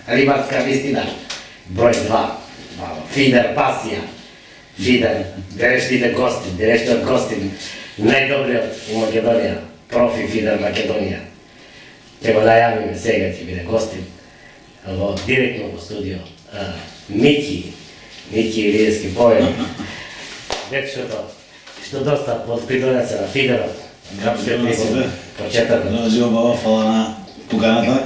Ribarska listina, broj 2, Fider Pasija, Fider, Derešti od Gostin, najdobriji u Makedonija, profi Fider Makedonija. Treba najavim сега ќе биде гостин директно во студио. Мики Илиевски поет, дечкото, што доста придонесе на Фидерот, крапскиот него почетокот. Живо баба, фала на поканата.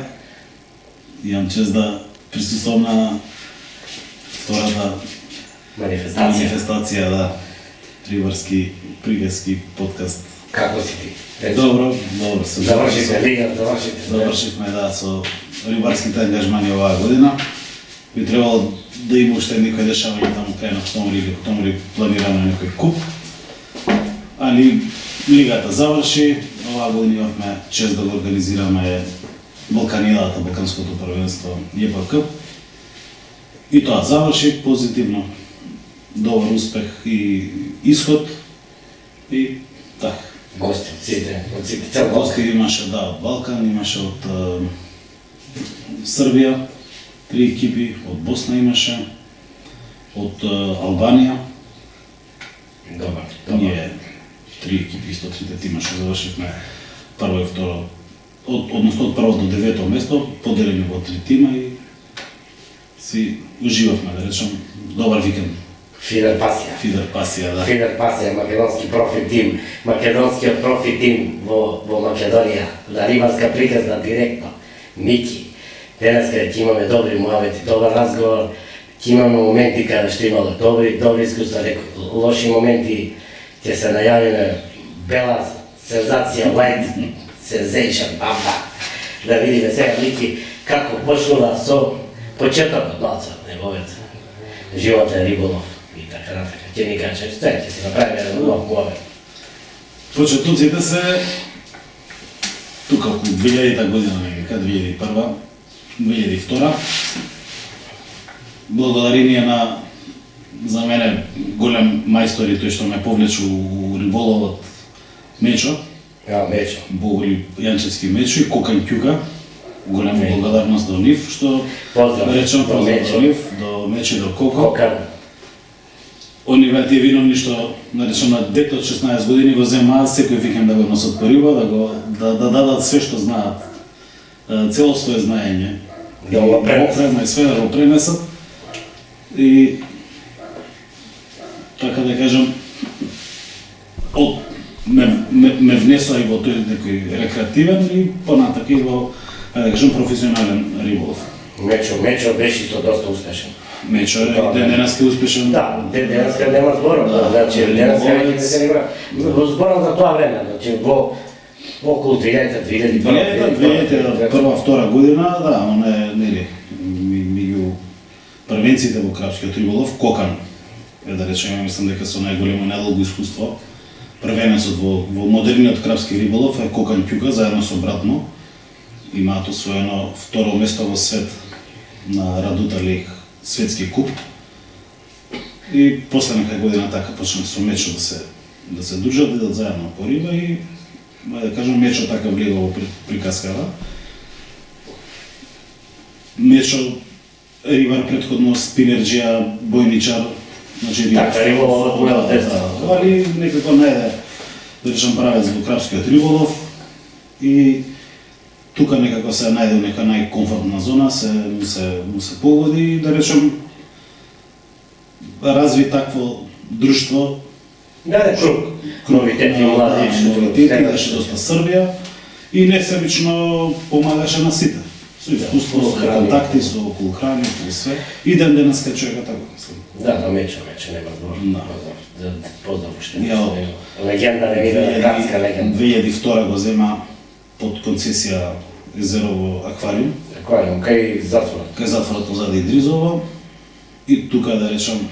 Имам чест да присуствам на втората манифестација, да, Рибарски приказки подкаст. Како си ти? Добро се завршивме лига, завршивме да со рибарските ангажмани оваа година. Би требало да има уште некои дешавања таму крај на октомври планирано некој куп. Али лигата заврши, оваа година имавме чест да го организираме Балканидата, Балканското првенство ЈПК. И тоа заврши позитивно. Добар успех и исход. И така. Гости од сите цел гости имаше, да, од Балкан, имаше од Србија, 3 екипи, од Босна имаше, од Албанија. Добар. Ние 3 екипи, исто 3 тима што завршивме прво и второ, односно од прво до 9-то место, поделени во 3 тима и си уживавме, да речем, добар викенд. Фидер Пасија, да. Фидер Пасија, македонски профи тим, македонскиот профи тим во Македонија, на рибарска приказна директно, Мики. Денеска ќе имаме добри муавети, добар разговор, ќе имаме моменти каде што имало добри искуства, лоши моменти, ќе се најавиме бела сензација, лајт, сензейшн, бамба. Да видиме сега Мики како почнува со почетокот на неговиот животен риболов. И така натака, ќе ни каже, ќе си направиме еден нов муавет. Почетоците се тука околу 2000-та година, кај 2001, 2002. Благодарение на, за мене, голем мајстор тој што ме повлече у риболовот Мечо. Мечо. Боголи Јанчевски Мечо и Кокан Ќука. Голема благодарност до нив, што речем поздрав до нив, до Мечо и до Кокан. Они беа тие виновни што, наречем, на дете од 16 години го земаат секој викенд да го носат по риба, да дадат све што знаат, цело свое знаење. Да го пренесат. Све да го пренесат. И, така да кажем, ме внесоа и во тој некој рекреативен и понатака и во, да кажем, професионален риболов. Мечо беше исто доста успешен. Мечо е денеска успешен. Да, денеска нема зборот, значи денеска веќе се не игра. Зборот за тоа време, значи во околу 2000-2001 година, да, он е, нели, меѓу првенците во крапскиот риболов, Кокан, да речеме, мислам дека со најголемо недолго искуство, првенецот во модерниот крапски риболов е Кокан Ќука, заедно со братно. Имаат освоено второ место во свет на Радута Лейк светски куп. И после некоја година така почна со Мечо да се дружат, да идат заедно по риба и да кажам Мечо така влега во приказкава. Мечо рибар претходно спинерџија, бојничар, значи риболов од детство. Али некако најде да речем правец во крапскиот риболов и тука некако се најде нека најкомфортна зона, му се погоди и да речем разви такво друштво. Да, круг. Новитети, млади, новитети, беше доста Србија и несебично помагаше на сите. Со искуство, со контакти, со околу храни, околу све. И денеска човека така мислам. Да, Мечо нема збор. Поздрав уште. Легенда, градска легенда. 2002 го зема под концесија езерово аквариум. Аквариум, кај затворот. Кај затворот позади Идризово. И тука да речам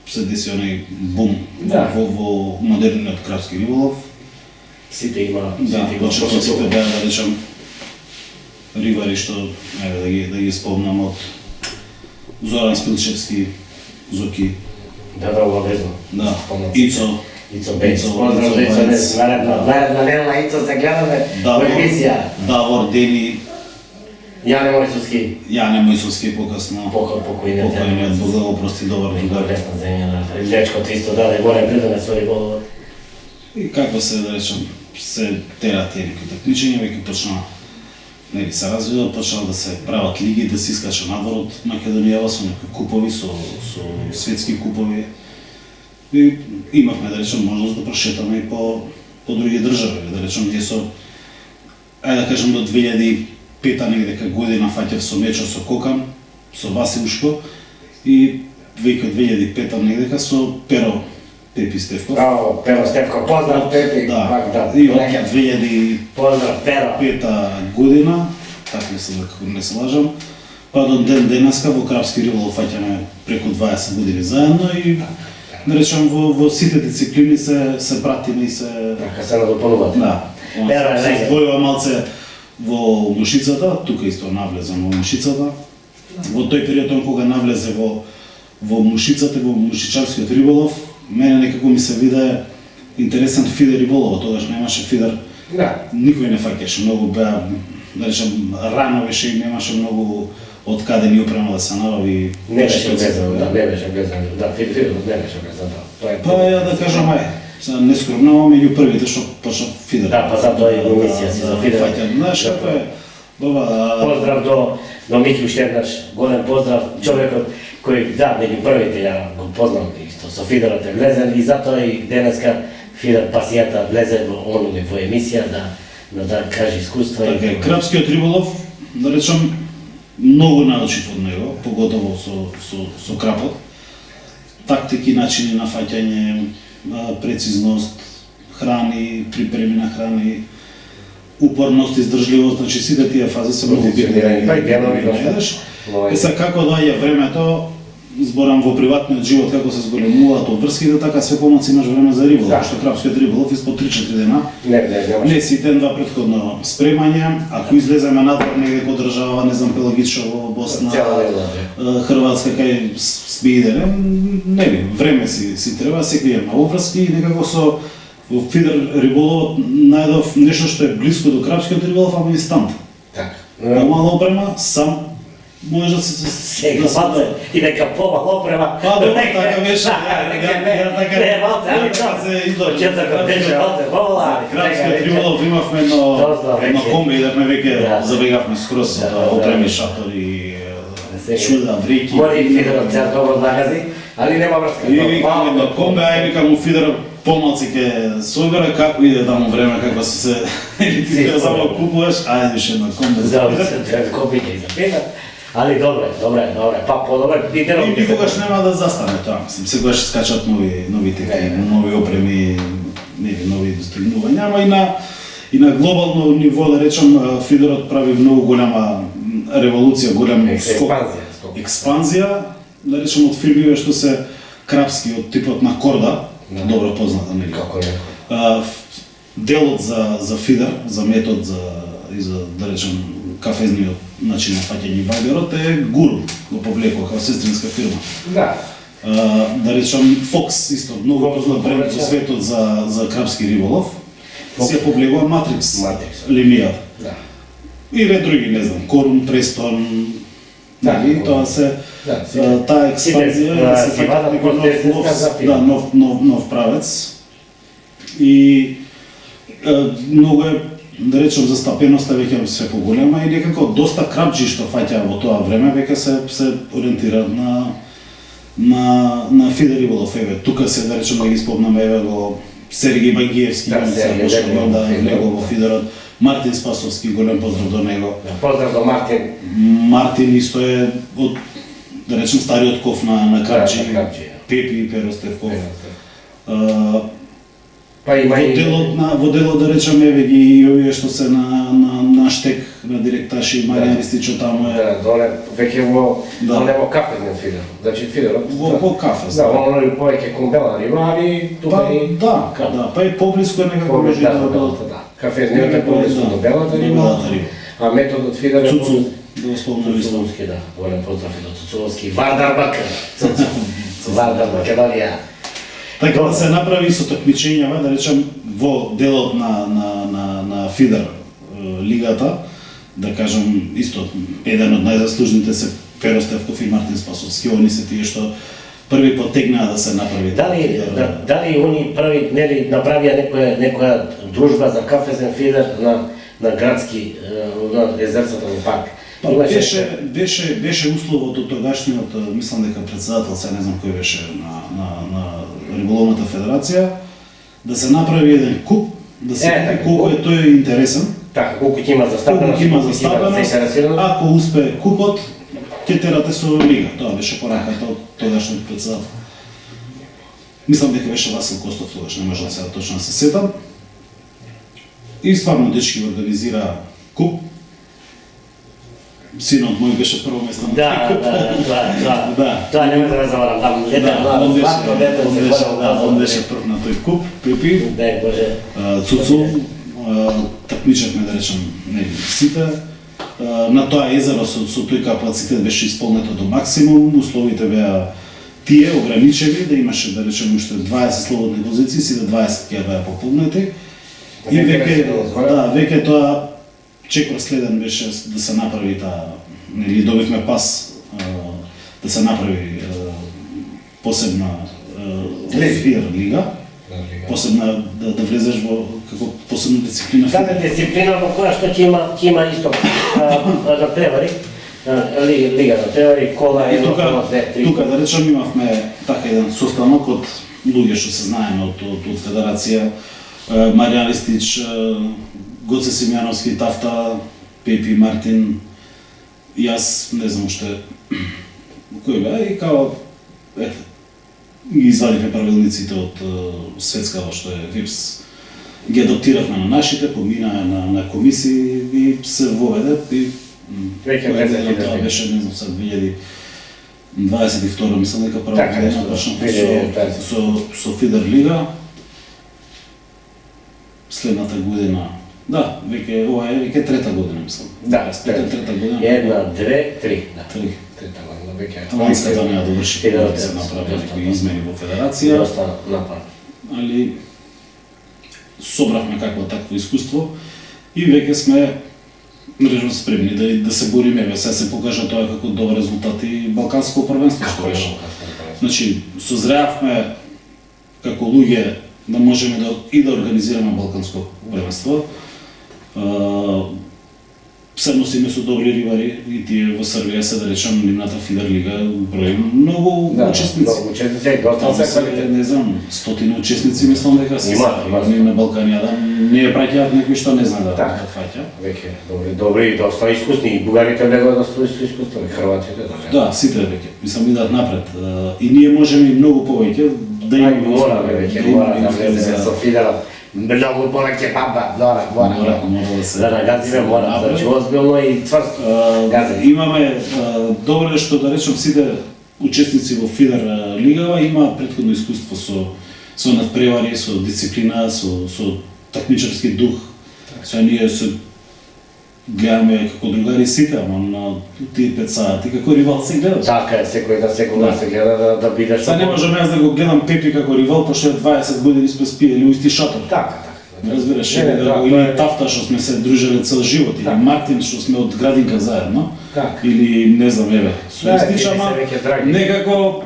се деси онај бум во модерниот крапски риболов. Сите има, почетоците беа да речам рибари што да ги спомнам од Зоран Спилчевски, Зоки. Да, обавезно. Да, Ицо Бец. Поздрав за Ицо Бец. Наредна недела Ицо се гледаме во емисија. Давор Дени, Јане Мојсовски. Јане Мојсовски покасно. Покојниот. Покојниот, Бог да го прости, добар другар. Лесна земја, да. Лечкото исто даде голем придонес своји голови. И како се, да речем, се тера тие неки такмичења, веќе почна, нели, се развива, почна да се прават лиги, да се искача надвор од Македонија со некои купови, со светски купови. И имавме, да речем, можност да прошетаме и по други држави, да речем, ние со, ајде да кажем, до 2005 негдека година фаќав со мечо со Кокан, со Василушко и веќе од 2005 негдека со Перо Пепи Стевков. Браво, Перо Стевков, поздрав Пепи. Да, и од 2005 Поздрав Перо. година, така се како не се лажам, па до ден денеска во крапски риболов фаќаме преку 20 години заедно и да речем во сите дисциплини се пратиме и се Така се надополнувате. да. Перо е Се легенда. издвојува малце во мушицата, тука исто навлезам во мушицата. Во тој период кога навлезе во мушицата, во мушичарскиот риболов, мене некако ми се виде интересен фидер риболов, тогаш немаше фидер. Да. Никој не фаќаше, многу беа, да речем, рано беше и немаше многу од каде ни опрема да се набави. Не беше влезено, да, не беше влезено. Да, фидерот не беше влезено, да. Тоа е. Па ја да кажам, сега не скромно, меѓу првите што почна фидер. Да, па затоа и емисија си за фидер. Фаќа, знаеш како е, баба, Поздрав до Мики Штеднаш, голем поздрав, човекот кој, да, меѓу првите ја го познам исто, со фидерот е влезен и затоа и денеска фидер пасијата влезе во онуде во емисија да каже искуства. така е, крапскиот риболов, да речем, многу научив од него, поготово со крапот. Тактики, начини на фаќање, прецизност, храни, припреми на храни, упорност, издржливост, значи сите тие фази се многу битни. Па и делови да најдеш. Е сега како доаѓа времето, зборам во приватниот живот како се зголемуваат обврските, така све помалку имаш време за риболов, Да. што крапскиот риболов испод 3-4 дена. Не, Не си ден-два претходно спремање, ако излеземе надвор негде код држава, не знам, Пелагичово, Босна, Цела недела. Хрватска, кај спидере, нели, време си треба, секој има обврски и некако во фидер риболовот најдов нешто што е блиско до крапскиот риболов, ама инстант. Така. Помала опрема, сам може да се Сега паце и дека помало опрема. Па добро, така беше. Не, Почетокот беше оце, вола. Крапскиот риболов имавме едно комби, идевме веќе забегавме скроз опреми, шатори, чуда, вреки. Мори фидерот цел добро нагази, али нема врска. И викам едно комби, ај викам у фидер помалци ке собере, како иде таму време, како се или ти ќе само купуваш, ајде уште едно комби. Да, се копи ќе запитат. Али добре, па подобре, И никогаш нема да застане тоа, мислам, сегаш скачат нови теки, нови опреми, нови достигнувања, ама и на глобално ниво, да речем, фидерот прави многу голема револуција, голем скок, експанзија, да речем, од фирмиве што се крапски, од типот на корда, добро позната, нели? Како е? Делот за фидер, за метод и за, да речем, кафезниот начин на фаќање вајберот е Гуру, го повлекоа како сестринска фирма. Да. Да речем Фокс исто многу познат бренд во светот за крапски риболов. Се повлекоа Матрикс линијата. Да. И ред други, не знам, Корун, Престон, нали, тоа се таа експанзија се фаќа нов правец. И многу е, да речем, застапеноста веќе се поголема и некако доста крапџи што фаќа во тоа време веќе се ориентираат на фидер риболов. Еве тука се, да речем, да ги спомнаме, еве го Сергеј Багиевски, да влегол во фидерот, Мартин Спасовски, голем поздрав до него. Поздрав до Мартин. Мартин исто е од, да речем, стариот ков на крапџи, Пепи, Перо Стевков. Во делот, да речем, еве ги и овие што се на штек, на директаши, Маријан Ристичо таму е. Да, доле, веќе во кафезниот фидер. Значи фидерот. Во кафез. Да, оно е повеќе кон бела риба, али тука и... Да, па и поблиско некако може да. Кафезниот е поблиско до белата риба, а методот фидер е... Цуцу, да го спомнам исто. Цуцуловски, да. Голем поздрав и до Цуцуловски. Вардар Бакр. Вардар Македонија. Така да се направи со такмичењава, да речем, во делот на фидер лигата, да кажам, исто, еден од најзаслужните се Перо Стефков и Мартин Спасовски, они се тие што први потегнаа да се направи. Дали они први нели направија некоја дружба за кафезен фидер на градски на езерцата во парк? Па, беше условот од тогашниот, мислам дека председател, се не знам кој беше на Риболовната федерација, да се направи еден куп, да се види колку е тој интересен. Така, колку ќе има застапеност, ако успее купот, ќе терате со лига. Тоа беше пораката од тогашниот председател. Мислам дека беше Васил Костов тогаш, не можам сега точно да се сетам. И стварно дечки организира куп. Синот мој беше прво место на тој куп. Тоа нема да заборавам. Он беше прв на тој куп, Пепи. Дај Боже. Цуцу, такмичевме да речем сите. На тоа езеро со тој капацитет беше исполнето до максимум, условите беа тие ограничени, да имаше да речем уште 20 слободни позиции, сите 20 ќе беа пополнети. И веќе тоа чекор следен беше да се направи таа, нели добивме пас да се направи посебна фир лига. Посебна да влезеш во како посебна дисциплина. Така дисциплина во која што ќе има исто на превари, лига на превари, кола е кола 2-3. Тука да речем имавме така еден состанок од луѓе што се знаеме од федерација, Маријан Ристич, Гоце Симјановски, Тафта, Пепи, Мартин, јас не знам уште кој беа и као ги извадивме правилниците од светскава што е ВИПС, ги адаптиравме на нашите, поминаа на комисии и се воведе и тоа беше, не знам сега, 2022 мислам дека прва година почнав со Фидер Лига. Следната година, да, ова е веќе трета година мислам. Да, трета година. 1, 2, 3, да. Трета година веќе. Ланската не ја доврши, да се направи некои измени во федерација. Доста напад. Али собравме какво такво искуство и веќе сме мрежно спремни да се бориме, сега се покажа тоа како добар резултат и балканско првенство што беше. Значи, созреавме како луѓе да можеме да организираме балканско првенство. Се носиме со добри рибари и тие во Србија се да речем нивната Фидер Лига брои многу учесници. Многу учесници, доста се квалитет. Не знам, стотини учесници мислам дека се на Балканијада не ја праќаат некои што не знаат да фаќа. Веќе добри, доста искусни и бугарите лего доста искусни, хрватите да, сите веќе, мислам идат напред. И ние можеме и многу повеќе да имаме мора да влеземе со Фидерот. Многу повеќе пампа, мора да нагазиме, мора, значи озбилно и цврсто газење. Имаме добро што да речем сите учесници во Фидер лигава имаат претходно искуство со надпревари, со дисциплина, со такмичарски дух. Со ние се гледаме како другари сите, ама на тие 5 сати како ривал се гледа. Така е, секој се гледа да бидеш. Сега не можам јас да го гледам Пепи како ривал, пошто е 20 години сме спиели у исти шатор. Така. Разбираш, или Тафта што сме се дружеле цел живот, или Мартин што сме од градинка заедно, или не знам, еве, со истиш, ама некако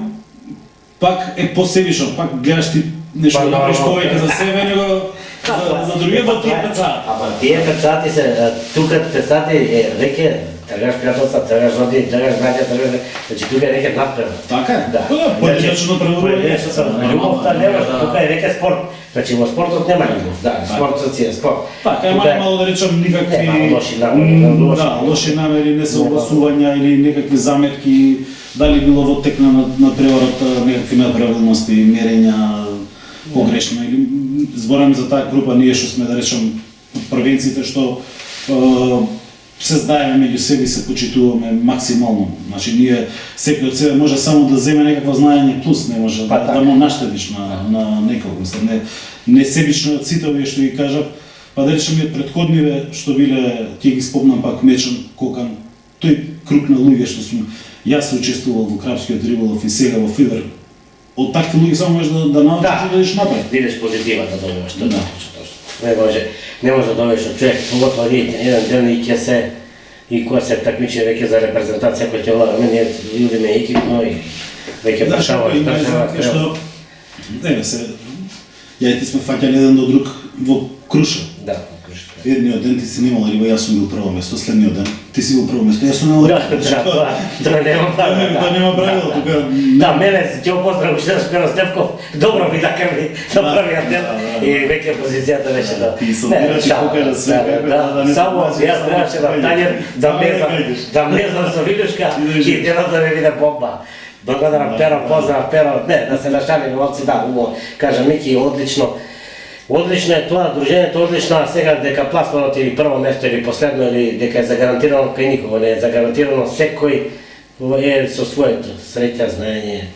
пак е посебично, пак гледаш ти нешто да направиш повеќе за себе, него за другиот во тие 5 сати. Ама тие 5 сати се, тука 5 сати е веќе тргаш пријателства, тргаш родини, тргаш браќа, тргаш, значи тука е веќе надпревар. Така е? Да. Поединечно преварување. Љубовта нема, тука е веќе спорт. Значи во спортот нема љубов, да, спортот си е спорт. Така, мало да речем никакви лоши намери, несогласувања или некакви заметки, дали било во тек на преварот некакви неправилности, мерења погрешно или збораме за таа група ние што сме да речем првенците што се знаеме меѓу себе и се почитуваме максимално. Значи ние секој од себе може само да земе некакво знаење плюс, не може да му наштедиш на некој, мислам, не себично од сите овие што ги кажав, па да речем и од претходниве што биле, ќе ги спомнам пак Мечан, Кокан, тој круг на луѓе што сум јас учествувал во крапскиот риболов и сега во Фидер. Од такви луѓе само можеш да научиш и да идеш напред. Видиш позитивата да добиваш, тоа точно. Не може да добиеш од човек, поготово еден ден и ќе се и која се такмичи веќе за репрезентација која ќе влага, мене идеме екипно и веќе прашаваш што еве се ја и ти сме фаќали еден до друг во Круша. Да, Едниот ден ти си немал риба, јас сум бил прво место, следниот ден ти си бил прво место, јас сум немал риба. тоа нема правило. Тоа нема правило, тука. Да, мене ќе го поздравам уште Спиро Стефков, добро ми така ми направија ден и веќе позицијата беше да. Ти собира ти покажа све. Да, само јас требаше на Тањер да влезам со Вилюшка и денот да ме виде бомба. Благодарам Перо, поздрав Перо, не, да се нашалим овци, да, убаво, кажа Мики, одлично. Одлично е тоа, дружењето одлично, а сега дека пласманот или прво место или последно или дека е загарантирано, кај никого не е загарантирано, секој е со своето среќа, знаење,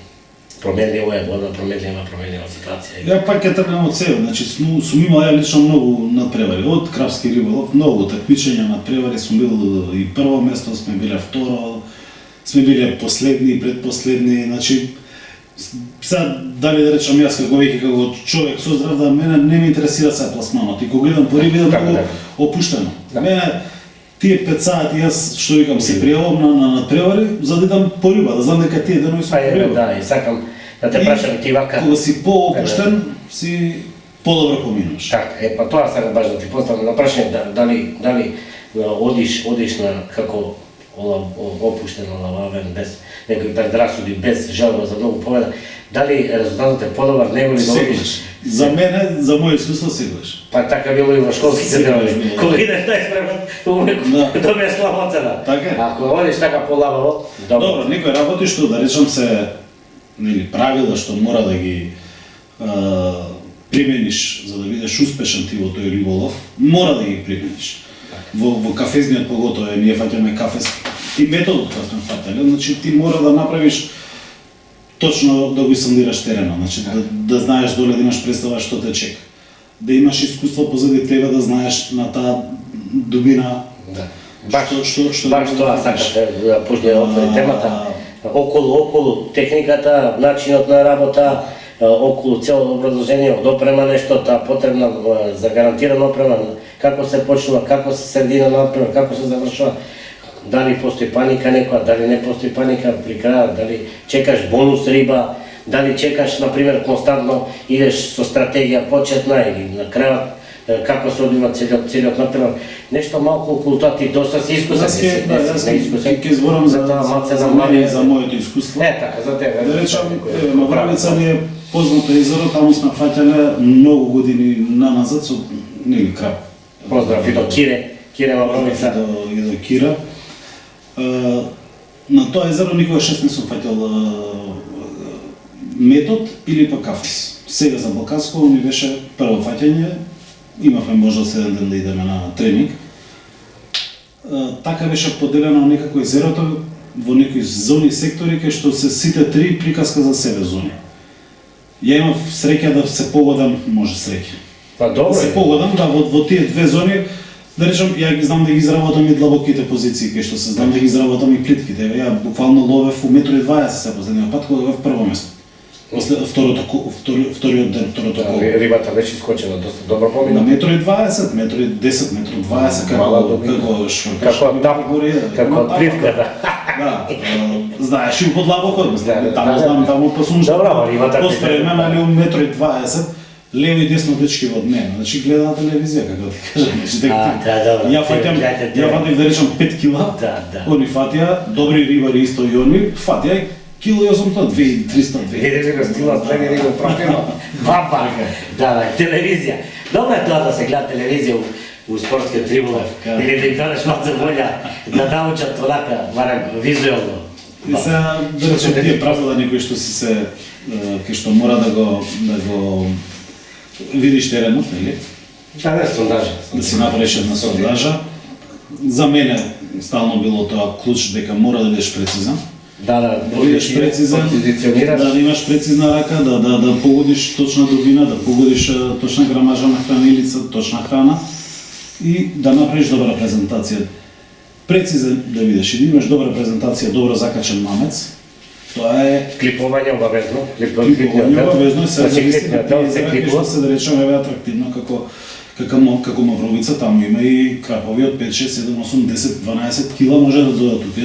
променливо е вода, променлива ситуација. Ја пак ќе тргнам од себе, значи сум имал ја лично многу надпревари, од крапски риболов, многу такмичења надпревари, сум бил и прво место, сме биле второ, сме биле последни и предпоследни, значи сега дали да речам јас како веќе како човек со здрав, да мене не ме интересира се пласманот и кога гледам по риби да го опуштено. Мене тие 5 сати јас што викам се пријавам на надпревари за да идам по риба, да знам дека тие денови сум по риба. Да, и сакам да те прашам ти вака. Кога си поопуштен, си подобро поминуваш. Така, па тоа сакам баш да ти поставам на прашање дали одиш на како опуштен, лававен, без некои предрасуди, без жалба за многу победа, дали резултатот е подобар него ли да одиш? За мене, за моје искуство сегаш. Па така било и во школските денови. Кога идеш најспремен, добиеш слаба оцена. Така. Ако одиш така полабаво, добро, некој работи што да речам се правила што мора да ги примениш за да бидеш успешен ти во тој риболов, мора да ги примениш. Во кафезниот поготово ние фаќаме кафез и методот кој сме фаќале, значи ти мора да направиш точно да го сондираш теренот, значи да знаеш доле да имаш представа што те чека. Да имаш искуство позади тебе, да знаеш на таа дубина. Да. Баш тоа сакате да почне да отвори темата. Околу техниката, начинот на работа, околу цело образложение, од опрема нешто, таа потребна за гарантирана опрема, како се почнува, како се средина на опрема, како се завршува, дали постои паника некоја, дали не постои паника при крајот, дали чекаш бонус риба, дали чекаш, например, константно идеш со стратегија почетна или на крајот, како се одвива целиот напрем. Нешто малку околу тоа ти доста си искусен. Ќе зборам за моето искуство. Така, за тебе. Да речам, Мавравица ни е познато езеро, таму сме фаќале многу години наназад со крап. Поздрав и до Кире Мавравица. И до Кира. На тоа езеро никогаш не сум фаќал метод или па кафес. Сега за Балканско ми беше прво фаќање, имавме можност еден ден да идеме на тренинг. Така беше поделено некако езерото во некои зони, сектори, кај што се сите три приказка за себе зони. Ја имав среќа да се погодам, може среќа. Па добро. Да се погодам да во тие две зони, да речам, ја знам да ги изработам и длабоките позиции, кај што се знам да ги изработам и плитките. Ја буквално ловев у 1,20 се последниот пат кога бев прво место. После вториот ден, второто коло. Рибата беше искочена, доста добро помина. На 1,20 1,10 1,20 како швркаш. Како отпливка, да. Да, знаеш и подлабокот, таму посумш. Добро, рибата. После време, али у 1,20 лево и десно дечки од мене. Значи гледа на телевизија, како ти кажам. Ја фатам да речам 5 кила, они фатија, добри рибари исто и они, фатија кило и 800, 2300, 2300 кила, слеги да го профилно. Баба, да, телевизија. Добро е тоа да се гледа телевизија у спортскиот риболов, или да им дадеш малце волја, да научат онака, барем визуелно. И сега, да речем, тие правила некои што си се, кај што мора да го видиш теренот, нели? Да, не сондажа. Да си направиш една сондажа. За мене стално било тоа клуч дека мора да бидеш прецизен. Да бидеш прецизен, да имаш прецизна рака, да погодиш точна дубина, да погодиш точна грамажа на хранилица, точна храна и да направиш добра презентација. Прецизен да бидеш и да имаш добра презентација, добро закачен мамец. Тоа е клипување обавезно, клипување обавезно, се зависи да се да речеме атрактивно како Мавровица, таму има и крапови од 5, 6, 7, 8, 10, 12 кила може да дојдат тука и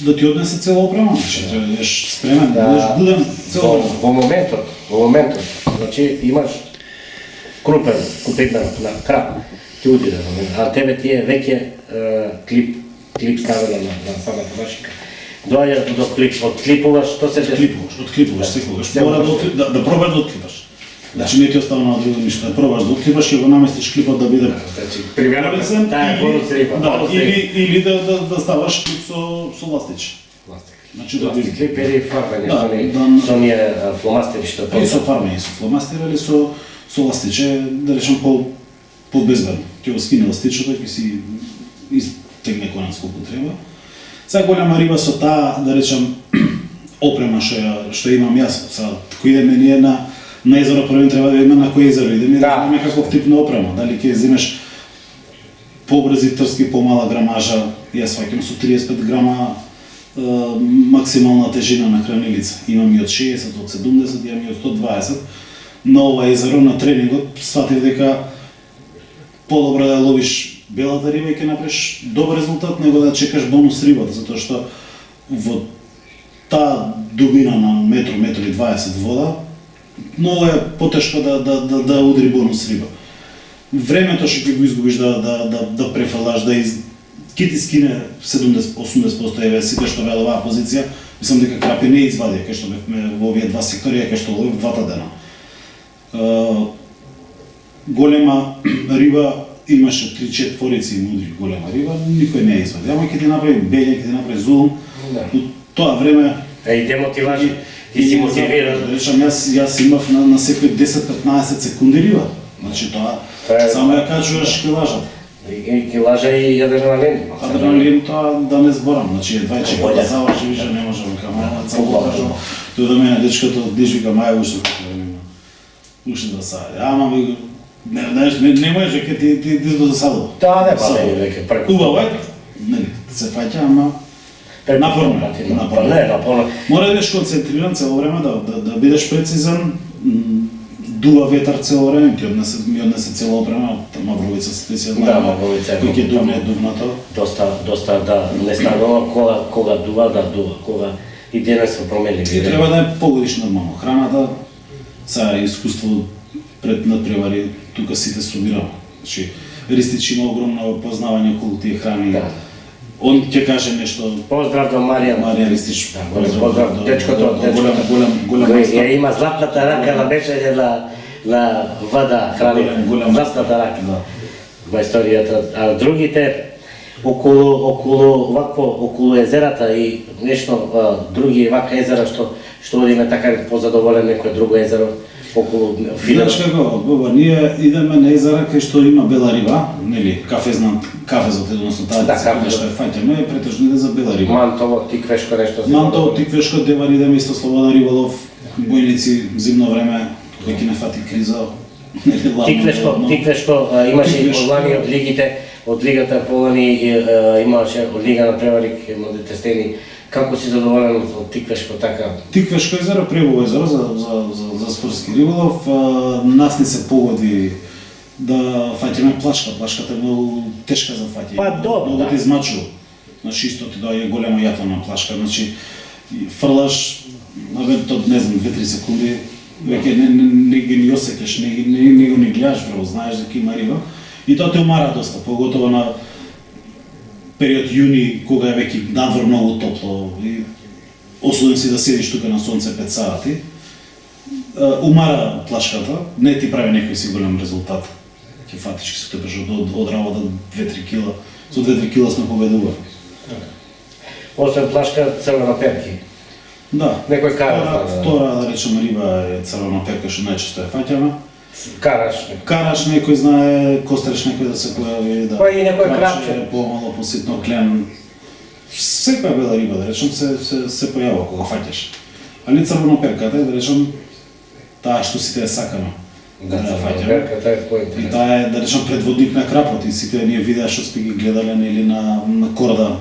да ти однесе цела опрема, значи треба да бидеш спремен, да бидеш буден цела опрема. Во моментот, значи имаш крупен купитна на крап, ти удира, а тебе ти е веќе клип ставено на самата машинка. Доаѓаш до клип, отклипуваш, што се Отклипуваш секогаш, мора да пробаш да отклипаш. Значи не ти остава на друго ништо, да пробаш да отклипаш и го наместиш клипот да биде примерно таа бонус риба. Или да ставаш клип со ластич. Значи да биде клип или фарбање, со оние фломастери што или со фарбање, со фломастери или со ластиче, да речем по безбедно. Ќе го скине ластичето и ќе си изтегне конец колку треба. Сега голема риба со таа, да речем, опрема што имам јас, кој идеме ние на езеро, првен треба да има на кој езеро идеме, да имаме каков тип на опрема, дали ќе земеш побрзи трски, помала грамажа, јас сваќам со 35 грама максимална тежина на хранилица. Имам и од 60, од 70, имам и од 120. На ова езеро, на тренингот, сватив дека подобро да ловиш белата риба и ќе направиш добар резултат, него да чекаш бонус рибата, затоа што во таа дубина на метро, метро и 20 вода, многу е потешко да удри бонус риба. Времето што ќе го изгубиш да префрлаш, ќе ти скине 70-80% еве сите што беа оваа позиција, мислам дека крапи не извади, кај што бевме во овие два сектори, кај што ловив двата дена. Голема риба имаше 3-4 мудри голема риба, никој не ја извади. Ама ќе ти направи бење, ќе ти направи зулум. Но тоа време и демотиваш, ти си мотивиран. Речам, јас имав на секој 10-15 секунди риба. Значи тоа само ја качуваш килажата. И лажа и адреналин. Адреналин тоа да не зборам, значи едва че кога заврши више не може вика мајка црво кажам. Тоа да мене дечкото дишвика маја уште уште да сади. Ама не може ке ти до засадува. Тоа не пали веќе преку. Убаво е. Нели, се фаќа, ама напорно. Мора да бидеш концентриран цело време, да бидеш прецизен. Дува ветар цело време, ти однесе цела опрема, Мавровица сте си знаеме, кој ќе дувне дувнато. Доста да не станува кога дува, кога и денес се промени. И треба да ја погодиш нормално. Храната, сега искуство пред надпревари, тука сите студираме. Значи, Ристич има огромно познавање околу тие храни. Он ќе каже нешто. Поздрав до Маријан. Маријан Ристич. Поздрав дечкото. Голем ја има златната рака на бешење на вода храни. Златната рака во историјата. А другите околу езерата и нешто други вака езера што одиме така позадоволен некој друго езеро околу филм. Знаеш како, ние идеме на езера кај што има бела риба, нели, кафезот, односно таа дисциплина што ја фаќаме е претежно иде за бела риба. Мантово, Тиквешко нешто. Мантово, Тиквешко, Девар идеме исто слободен риболов, Бојници, зимно време, кој ќе не фати криза. Тиквешко имаше и полани од лигите, од лигата полани имаше од лига на преварик младите стени. Како си задоволен од Тиквешко така? Тиквешко езеро, пребово езеро за спортски риболов. Нас не се погоди да фаќаме плашка. Плашката е многу тешка за фаќање. Па добро, многу те измачува. Значи исто ти доаѓа голема јатвена плашка, значи фрлаш не знам 2-3 секунди, веќе не ги ни осеќаш, не го ни гледаш врво, знаеш дека има риба и тоа те умара доста, поготово на период јуни, кога е веќе надвор многу топло и осуден си да седиш тука на сонце 5 сати, умара плашката, не ти прави некој си голем резултат. Ќе фатиш, ќе се тепеш од работа 2-3 кила, со 2-3 кила сме победували. Освен плашка, црвена перки. Да. Некој караш. Втора, да речеме, риба е црвена перка, што најчесто ја фаќаме. Караш. Караш некој знае, костреш некој да се појави, да. Па и некој крапче. Помало, поситно клен. Секоја бела риба, да речем, се појава кога фаќаш. Али црвена перката е, да речем, таа што сите ја сакаме. Да фаќаме. Перката е поинтересна. И таа е, да речем, предводник на крапот и сите ние видеа што сме ги гледале или на Корда,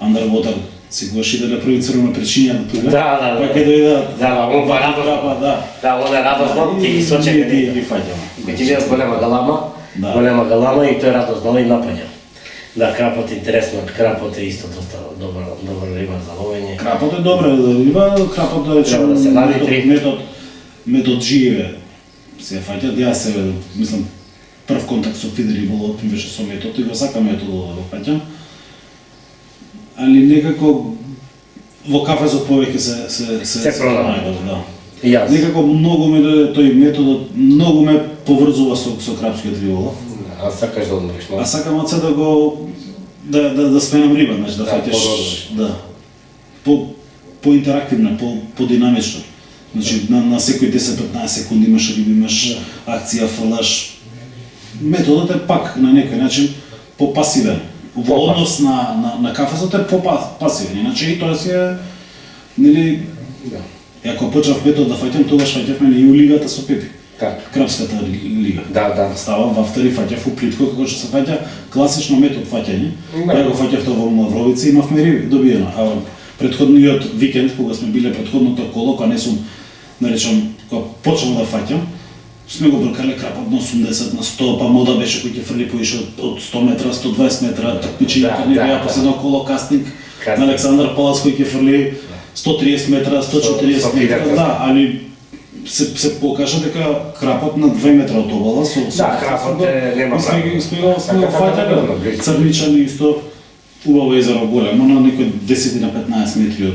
Underwater Секогаш иде да прави црвена причиња до тука. Да. Па ќе дојдат. Да, он па радосно. Да, он е радосно, ќе ги соче ги фаќаме. Кој ти видат голема галама и тој радосно и напаѓа. Да, крапот е интересно, крапот е исто доста добар риба за ловење. Крапот е добра риба, крапот да речем да се нади метод живе се фаќат. Јас се мислам прв контакт со фидер риболов беше со метод и го сакам методот да го фаќам. Али некако во кафезот повеќе се пронајдов, да. И јас. Некако многу ме тој методот многу ме поврзува со крапскиот риболов. А сакаш да одмориш, А сакам од се да го да сменам риба, значи да фаќаш по интерактивно, по динамично. Значи на секои 10-15 секунди имаш риба, имаш акција, фрлаш. Методот е пак на некој начин попасивен. Во однос на кафезот е попасивен, иначе и тоа си е, нели, ако почнав метод да фаќам, тогаш фаќавме и у лигата со Пепи. Крапската лига. Да. Става во втори фаќав у плитко, како што се фаќа класично метод фаќање. Ја го фаќав тоа во Мавровица и имавме риби добиено. А претходниот викенд, кога сме биле претходното коло, кога не сум, наречам, кога почнав да фаќам, сме го бркале крапот на 80, на 100, па мода беше кој ќе фрли поише од 100 метра, 120 метра, такмичењето не беа последно коло кастинг на Александар Палас кој ќе фрли 130 метра, 140 метра, да, али се покажа дека крапот на 2 метра од обала со крапот нема право. Сме го фаќале. Црничани исто убаво езеро големо, на некој 10 на 15 метри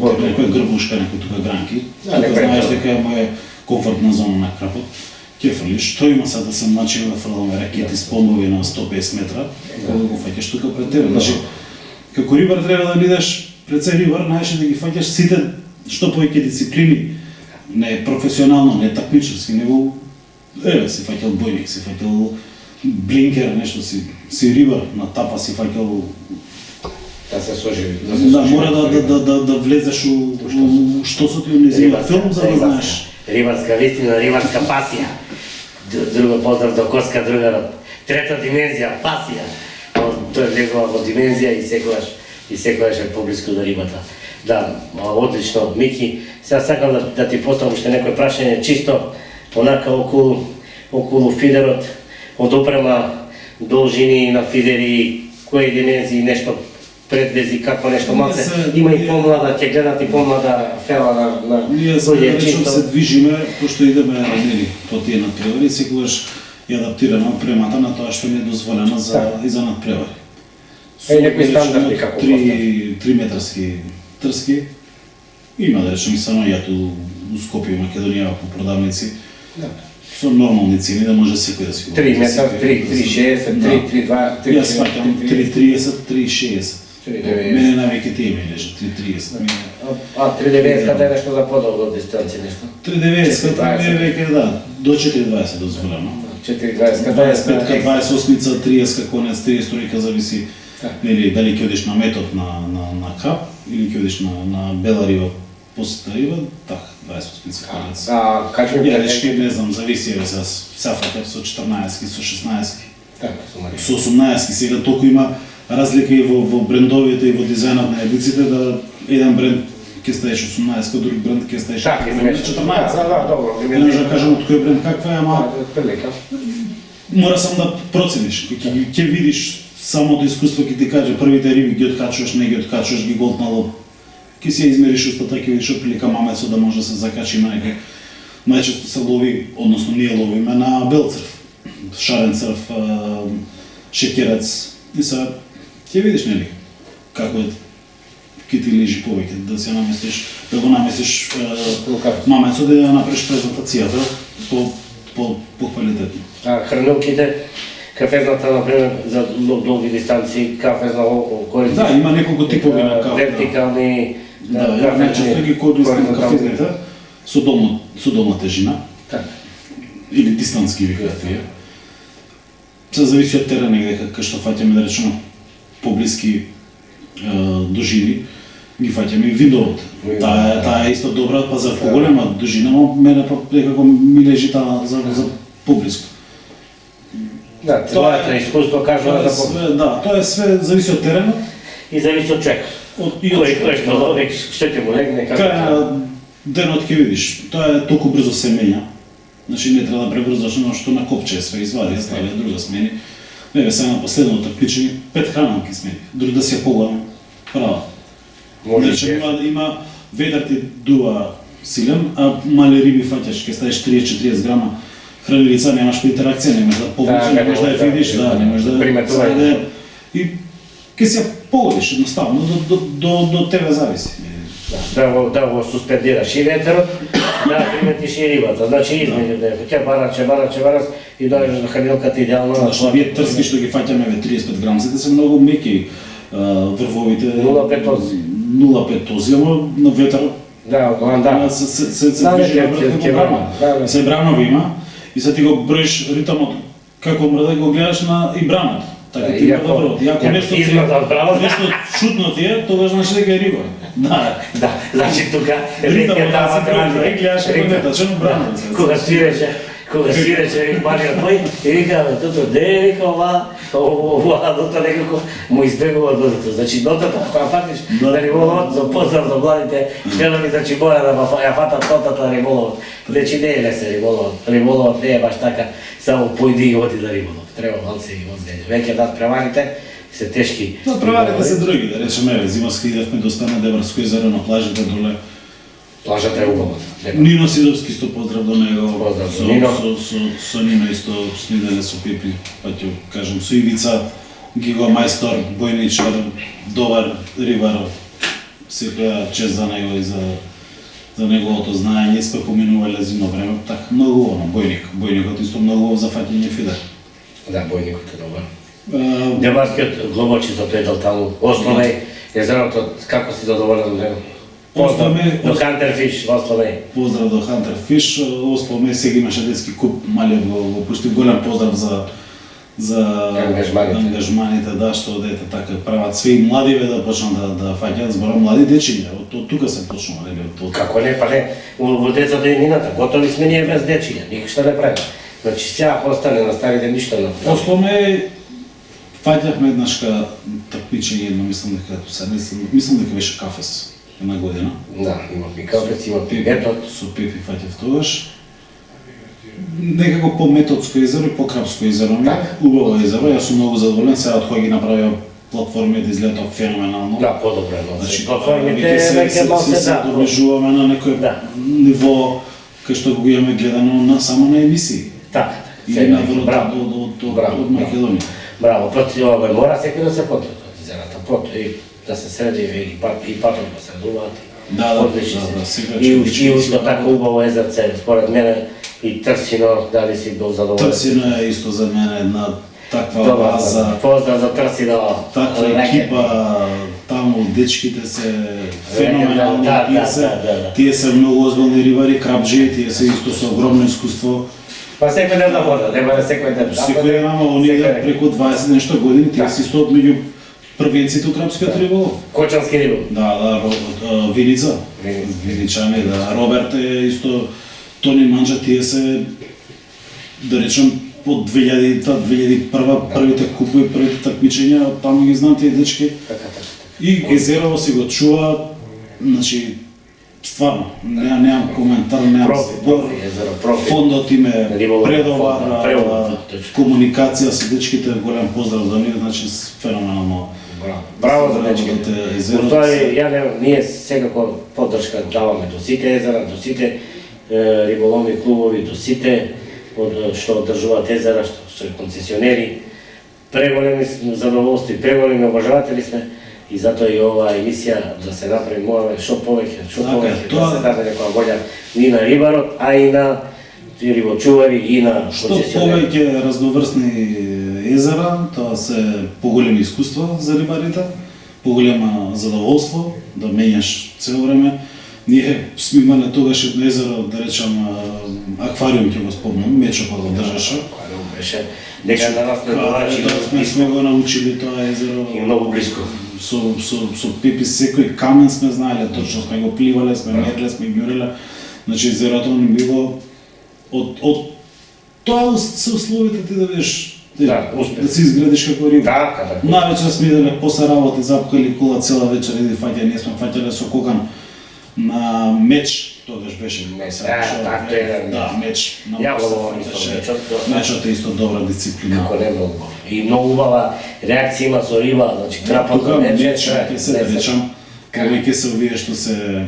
од некој грбушка, некој тука гранки. Знаеш дека му е комфортна зона на крапот. Ќе фрлиш, што има сега да се начина да фрламе ракети с помови на 150 метра, кога го фаќаш тука пред тебе. Значи, како рибар треба да бидеш пред се рибар, најше да ги фаќаш сите што повеќе дисциплини. Не професионално, не такмичарски, него си фаќал бојник, си фаќал блинкер, нешто си рибар, на тапа си фаќал. Да се сложи. Да, мора да влезеш у штосот и у незиниот филм за да знаеш. Рибарска вистина, рибарска пасија. Друго поздрав до Коска другарот. Трета димензија, пасија. Тој влегува во димензија и секогаш е поблиску до рибата. Да, одлично, Мики. Сега сакам да ти поставам уште некој прашање, чисто онака околу фидерот, од опрема, должини на фидери, кои димензии, нешто предвези, какво нешто малце. Има и помлада, ќе гледат и помлада фела на ние се движиме, пошто идеме по тие надпревари, секогаш е адаптирана опремата на тоа што не е дозволено и за надпревари. Некои стандарди како постои? 3 метарски трски. Има да речем санојато у Скопје и Македонија по продавници. Со нормални цени да може секој да си го 3 метар, 3,60, 3,2, 3,30. Јас фаќам 3,30, 3,60. Мене навеќе тие ми лежат 3,30. 3,90 каде е нешто за подолго дистанција нешто? 3,90 каде е веќе да, до 4,20 дозволено. 4,20 каде е 25-ка, 28-ца, 30-ка конец, 30-тройка зависи дали ќе одиш на метод на крап или ќе одиш на бела риба, посета риба, така, 28-ца конец. Ја не знам, зависи еве сега фаќав со 14-ки, со 16-ки. Со 18-ки, сега толку има разлика и во брендовите и во дизајнот на едиците, да еден бренд ќе стаеш 18, друг бренд ќе стаеш 14. Да, добро. Не може да кажам од кој бренд каква е, ама мора сам да процениш, ќе видиш самото искуство ќе ти каже првите риби ги откачуваш, не ги откачуваш, ги голтнало. Ќе си ја измериш устата, ќе видиш отприлика мамецо да може да се закачи на некој. Најчесто се лови, односно ние ловиме на бел црв, шарен црв, шекерец. И сега ќе видиш нели како ќе ти лежи повеќе, да се наместиш, да го наместиш мамецо, да ја направиш презентацијата по квалитетно. Хранилките, кафезната, например, за долги дистанции, кафезна корист. Да, има неколку типови на кафе. Вертикални, најчесто ги користим кафезните со долна тежина. Или дистантски викаат тие. Се зависи од терен негде кај што фаќаме, да речеме, поблиски дужини, ги фаќаме и видовот. Таа е исто добра, па за поголема дужина, но мене некако ми лежи таа за поблиску. Да, твоето искуство кажува за поблиску. Да, тоа е све зависи од теренот. И зависи од човек. Кој што лови, што ќе му легне, како Крај на денот ќе видиш, тоа е толку брзо се менја. Значи не треба да пребрзаш, но што на копче све извади, стави друга смени. Еве сега на последното такмичење 5 хранамки смени, дури да си е поголем, права. Значи има ветар ти дува силен, а мали риби фаќаш, ќе ставиш 30-40 грама хранилица, немаш интеракција, немаш да повлечеш, немаш да ја видиш, немаш да приметување. И ќе се погодиш едноставно, до тебе зависи. Да го суспендираш и ветерот, да приметиш и рибата. Значи измеѓу ќе бараш и дојдеш до хранилката идеално. Зашто вие трски што ги фаќаме 35 грамците се многу меки, врвовите 0,5 този, ама на ветер се движи врвите брана. Се бранови има и се ти го броиш ритамот како мрда го гледаш на и бранот. Така ти има добро. И ако нешто шутно ти е, тогаш значи дека е риба. Да, значи тука ритамот да се гледаш како нетачено бранот. Кога свиреше рибариот мој и викаме, тото, де вика ова дота некако му избегува додото. Значи дотата, кога фатиш на риболовот, за поздрав за младите членови, значи мора да ја фатат дотата на риболовот. Значи не е лесен риболовот. Риболовот не е баш така, само појди и оди на риболов. Треба малце и возгајаш. Веќе над преварите се тешки. Преварите се други, да речеме, зимаски идевме до Стана Деврско езеро на плажите доле. Плажата е убава. Нино Сидовски исто поздрав до него. Поздрав до Нино. Со Нино исто сниделе со Пипи, па ќе кажем со Ивица, гиго мајстор, бојничар, добар рибар. Сека чест за него и за неговото знаење, спе поминувале зимно време, така многу оно, бојник. Бојникот исто многу за фаќање фиде. Да, бојникот е добар. Деварскиот глобочисто е таму. Ословеј, езерото, како си задоволен од него? Поздрав до Хантерфиш, Ословеј. Поздрав до Хантерфиш, Ословеј сега имаше детски куп, Малев го пушти, голем поздрав за ангажманите, да, што дете така прават све и младиве да почнат да фаќаат, зборам млади дечиња, од тука се почнува, нели? Како не, па не, во децата и мината, готови сме ние без дечиња, никашто не правим. Значи сега остане на старите ништо не правим. Ословеј фаќавме еднашка такмичење, едно мислам дека беше Кафес. Една година. Да, има и кафец, има и метод. Со Пипи фаќав тогаш. Некако по-методско езеро и по-крапско езеро ми. Убаво езеро, јас сум многу задоволен, сега од кога ги направија платформите изгледа феноменално. Да, подобро е. Значи, платформите веќе малку се доближуваме на некој ниво кај што го имаме гледано само на емисии. Така. И наврот од Македонија. Браво, против ова мора секој да се потребува езерата, против да се среди и патот да се средуваат. Да, и ушто така убаво езерце, според мене, и Трсино, дали си бил задоволен? Трсино е исто за мене една таква база. Поздрав за Трсино. Таква екипа, таму дечките се феноменални, тие се многу озбилни рибари, крабџи, тие се исто со огромно искуство. Па секој ден да вода, нема да секој ден. Секој ден, ама оние преку 20 нешто години, тие се исто меѓу првенците од крапскиот риболов. Кочански риболов. Да, Виница. Виничани, да. Роберт е исто, Тони Манџа, тие се, да речем, од 2001 првите купови, првите такмичења, таму ги знам тие дечки. И езерово си го чува, значи, стварно, немам коментар, немам збор. Фондот им е предобар, комуникација со дечките, голем поздрав за нив, значи, феноменално. Браво за дечките. Ние секако поддршка даваме до сите езера, до сите риболовни клубови, до сите што одржуваат езера, што е концесионери. Преголеми задоволство и преголеми обожаватели сме и затоа и оваа емисија да се направи мора што повеќе, да се даде некоја волја и на рибарот, а и на рибочувари и на концесионери. Што повеќе разноврсни езера, тоа се поголеми искуства за рибарите, поголема задоволство да менјаш цело време. Ние сме имале тогаш едно езеро, да речам, аквариум ќе го спомнам, Мечопот го држаше. Аквариум беше, дека на нас не долачи. Да, сме го научили тоа езеро. И многу близко. Со Пипи секој камен сме знаеле, точно сме го пливале, сме мерле, сме ѓуреле. Значи езерото ни било од тоа се условите ти да видиш Да, успех. Да си изградиш како риба. Така. Навечер сме иделе после работи, запкали кола цела вечер, иди фаќа, ние сме фаќале со Кокан на меч, тогаш беше. Така е. Да, меч. Ја го волам исто мечот. Мечот е исто добра дисциплина. Како не многу. И многу убава реакција има со риба, значи крапот Тука на меч, меч. ќе се да речам, повеќе се овие што се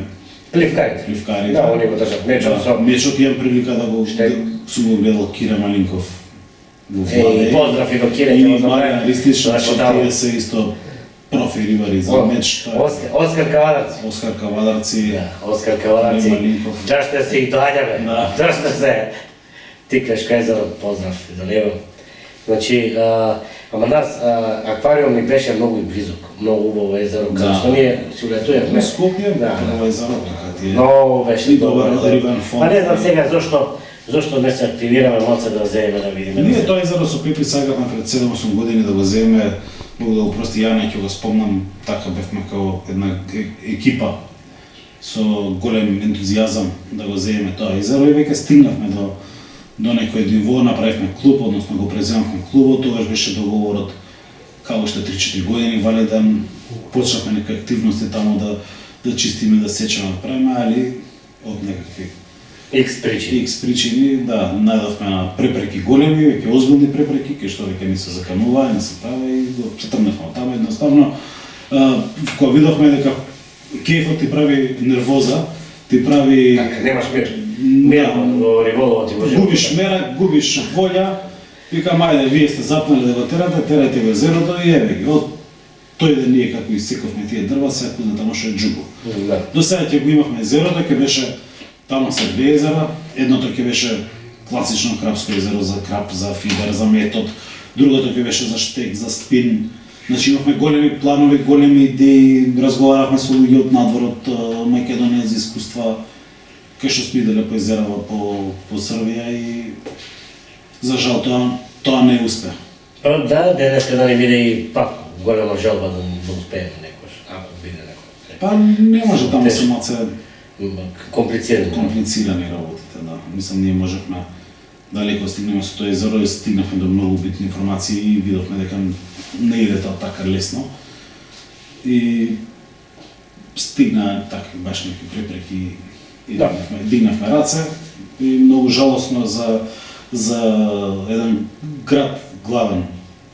Пливкарите. пливкарите. Да, они го држат мечот со... Мечот имам прилика да го сум го гледал Кира Малинков во Владе. Поздрав и до Кире. И Маријан Ристич, што тие се исто профи рибари за меч. Оскар Кавадарци. Оскар Кавадарци. Оскар Кавадарци. Малинков. Зашто се их доаѓаме? Да. Зашто се Тиклеш Кајзерот, поздрав и до него. Значи, ама нас аквариум ни беше многу и близок, многу убаво езеро, као што ние си улетувавме. Скопје, Да. ова езеро тука ти е. Многу беше И добро. добар рибен фонд. Па не знам сега зошто не се активираме малце да земеме да видиме. Ние тоа езеро со Пепи сакавме пред 7-8 години да го земеме, Бог да го прости, Јане ќе го спомнам, така бевме као една екипа со голем ентузијазам да го земеме тоа езеро и веќе стигнавме до некој ниво, направивме клуб, односно го преземавме клубот, тогаш беше договорот као уште 3-4 години валиден, почнавме некои активности таму да чистиме, да сечеме, да правиме, али од некакви X причини, да, најдовме на препреки големи, веќе озбилни препреки, кај што веќе не се заканува, не се прави и го тргнавме од таму едноставно. Кога видовме дека кејфот ти прави нервоза, ти прави... Така, немаш мир. Мир во риболовот и во животот. Губиш мера, губиш волја, викам, ајде, вие сте запнали да го терате, терајте го езерото и еве ги. Од тој ден ние како исековме тие дрва, сега куде таму што е джуго. До сега ќе го имавме езерото, ќе беше таму се две езера, едното ќе беше класично крапско езеро за крап, за фидер, за метод, другото ќе беше за штек, за спин. Значи имавме големи планови, големи идеи, разговаравме со луѓе од надвор од Македонија за искуства, кај што сме иделе по езерава по Србија и за жал тоа не успеа. Да, денеска да не биде и пак голема жалба да успееме некош, ако биде некој. Па не може таму се малце комплицирани работите, да. Мислам, ние можевме далеко стигнеме со тоа езеро и стигнавме до многу битни информации и видовме дека не иде тоа така лесно. И стигна така баш некои препреки и дигнавме раце и многу жалосно за еден град главен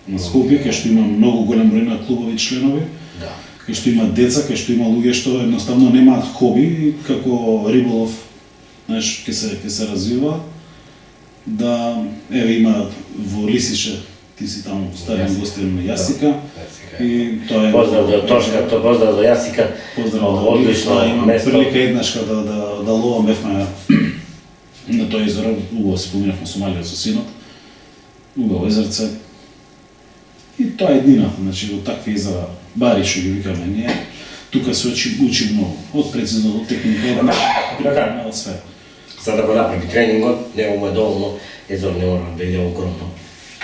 на Скопје, кај што има многу голем број на клубови членови. Кај што има деца, кај што има луѓе што едноставно немаат хоби, како риболов, знаеш, ќе се развива. Да, еве има во Лисише, ти си таму ставен гостин Јасика. И тоа е поздрав до Тошка, поздрав до Јасика. Поздрав, одлично имам место. прилика еднашка да ловам, бевме на тоа езеро, убаво споминавме со малиот со синот. Убаво езерце. И тоа е еднината, значи од такви езера, бари што ги викаме ние, тука се учи многу, од прецизно, од техника, од све. За да го направи тренингот, него му е доволно, езор не мора да биде огромно.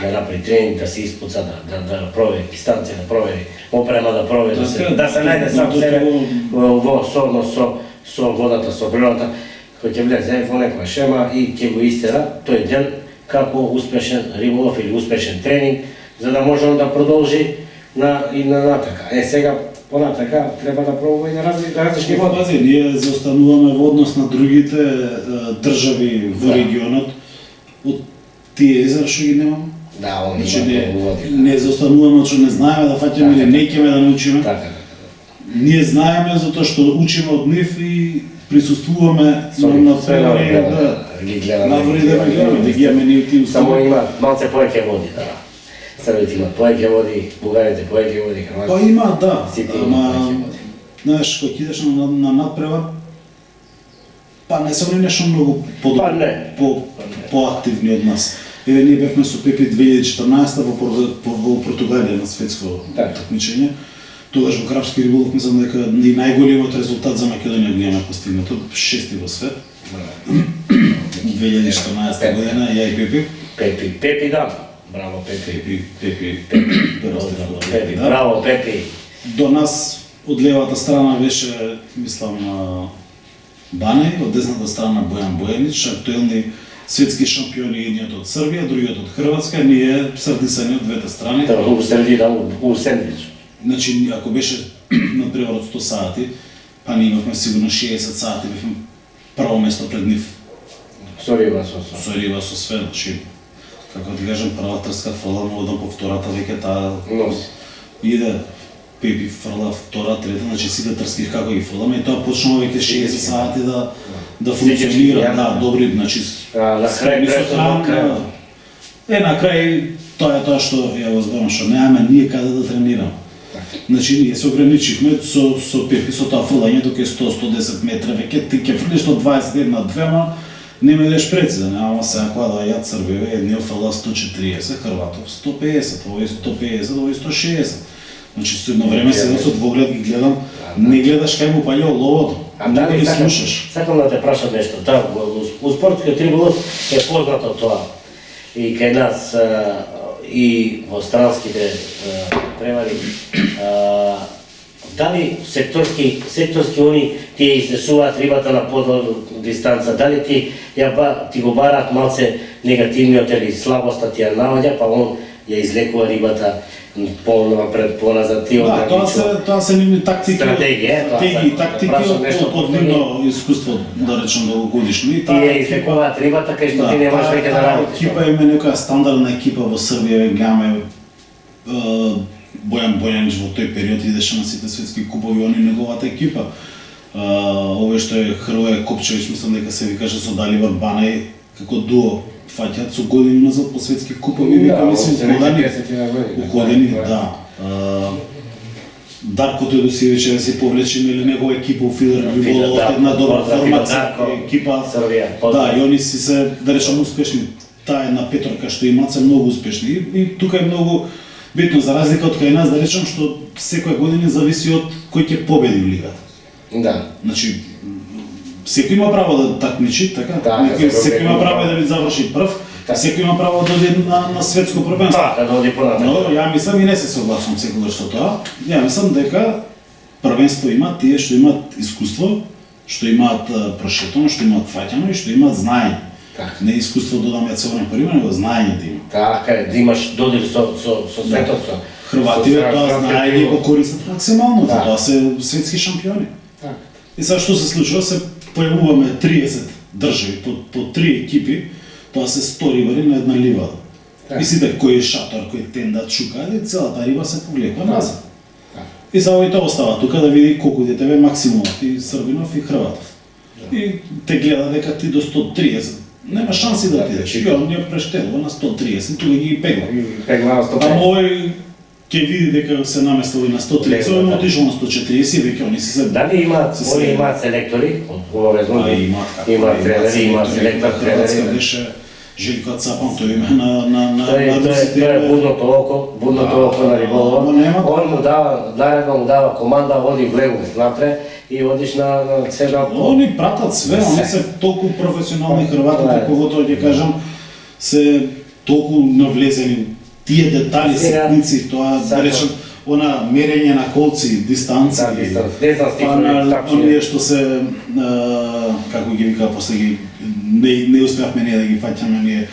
Да направи тренинг, да се испуца, да провери дистанција, да провери опрема, да провери, да се најде сам себе во сооднос со водата, со природата, кој ќе влезе во некоја шема и ќе го истера тој ден како успешен риболов или успешен тренинг, за да може он да продолжи и на натака. Сега понатака треба да пробува и на различни води. Пази, ние заостануваме во однос на другите држави во регионот од тие езера што ги немаме. Да, он има не заостануваме што не знаеме да фаќаме или не ќеме да научиме. Така. Ние знаеме затоа што учиме од нив и присуствуваме на превари да гледаме, да ги имаме ние тие услови. Само има малце повеќе води, да. Србите имат повеќе води, бугарите повеќе води, хрватите. Па има, да. Сите имат повеќе води. Знаеш, кога идеш на надпревар, па не се они нешто многу поактивни од нас. Еве, ние бевме со Пепи 2014 во Португалија на светско такмичење. Тогаш во крапски риболов мислам дека и најголемиот резултат за Македонија го имаме постигнато, 6-ти во свет. 2014 година, ја и Пепи. Пепи, да. Браво, Пепи. Пепи. Браво, Пепи. До нас од левата страна беше, мислам, Бане, од десната страна Бојан Бојанич, актуелни светски шампиони, едниот од Србија, другиот од Хрватска, ние срдисани од двете страни. Да, у средина, у сендвич. Значи, ако беше надпревар од 100 сати, па ние имавме сигурно 60 сати, бевме прво место пред нив. Со риба, со. Со риба, со све, значи, како да кажем, прва трска фрла, мога по втората веќе таа Носи. иде, Пепи фрла втора, трета, значи сите трски како ги фрламе и тоа почнува веќе 60 сати да функционира, да, добри, значи На крај крај. На крај тоа е тоа што ја го зборам, што немаме ние каде да тренираме. Значи ние се ограничихме со Пепи, со тоа фрлање до ке 100-110 метра, веќе ти ке фрлиш до 21-2, нема идеш прецизен, ама сега кога да јад Србија, едниот фрла 140, Хрватов 150, овој 150, овој 160. Значи со едно време седам со двоглед и гледам, не гледаш кај му паѓа ловото, не ги слушаш. Сакам да те прашам нешто. Да, у спортскиот риболов е познато тоа. И кај нас и во странските превари, дали секторски они ти ја изнесуваат рибата на подолна дистанца, дали ти го бараат малце негативниот или слабоста ти ја наоѓа, па он ја излекува рибата понапред, поназад, ти ограничува. Тоа се нивни тактики, тактики од нивно искуство, да речем долгогодишно. Ти ја излекуваат рибата кај што ти немаш веќе да работиш. Екипа има некоја стандардна екипа во Србија, гледаме Бојан Бојанич во тој период идеше на сите светски купови, они неговата екипа. Овој што е Хрвоја Копчевич, мислам дека се ви каже со Далибар Банај, како дуо фаќаат со години назад по светски купови, вика мислам уходени, да. Дарко Теодосиевич се повлече или негова екипа Филер Риболов, една добра формација екипа. Да, и они си се, да речем, успешни. Таа една петорка што имаат се многу успешни. И тука е многу битно, за разлика од кај нас, да речем, што секоја година зависи од кој ќе победи во лигата. Да. Значи, секој има право да такмичи, така? Секој има право да ви заврши прв, секој има право да оди на светско првенство. Да оди понатаму. Но ја мислам и не се согласувам секогаш со тоа. Ја мислам дека првенство има тие што имаат искуство, што имаат прошетано, што имаат фаќано и што имаат знаење. Не искуство додаме цело парима, него знаење да има. Така е, да имаш додир со светот. Хрватите тоа знаење го користат максимално, тоа се светски шампиони. И сега што се случува, се појавуваме 30 држави по 3 екипи, тоа се 100 рибари на една ливада. И сите кој е шатор, кој тендат, шука, и целата риба се повлекува назад. И сега овој тоа остава тука да види колку дете бе максимумот, и Србинов и Хрватов. И те гледа дека ти до 130, нема шанси да отидеш. И он ја прештелува на 130, тука ги пегла. Пегла на 130. А мој ќе види дека се наместили на 130, он отишол на 140 и веќе они се дали имаат селектори обовезно? Имаат тренери, имаат селектор, тренери. Беше Желко Цапан, тој има на русите. Тоа е будното око на риболова. Он му дава команда, оди влегуваш напред и одиш на цена. Они пратат све, они се толку професионални хрватите, когото ќе кажам, се толку навлезени тие детали, ситници, тоа да речем, она мерење на колци, дистанци, па на оние што се, како ги вика, после ги не успеавме ние да ги фаќаме ние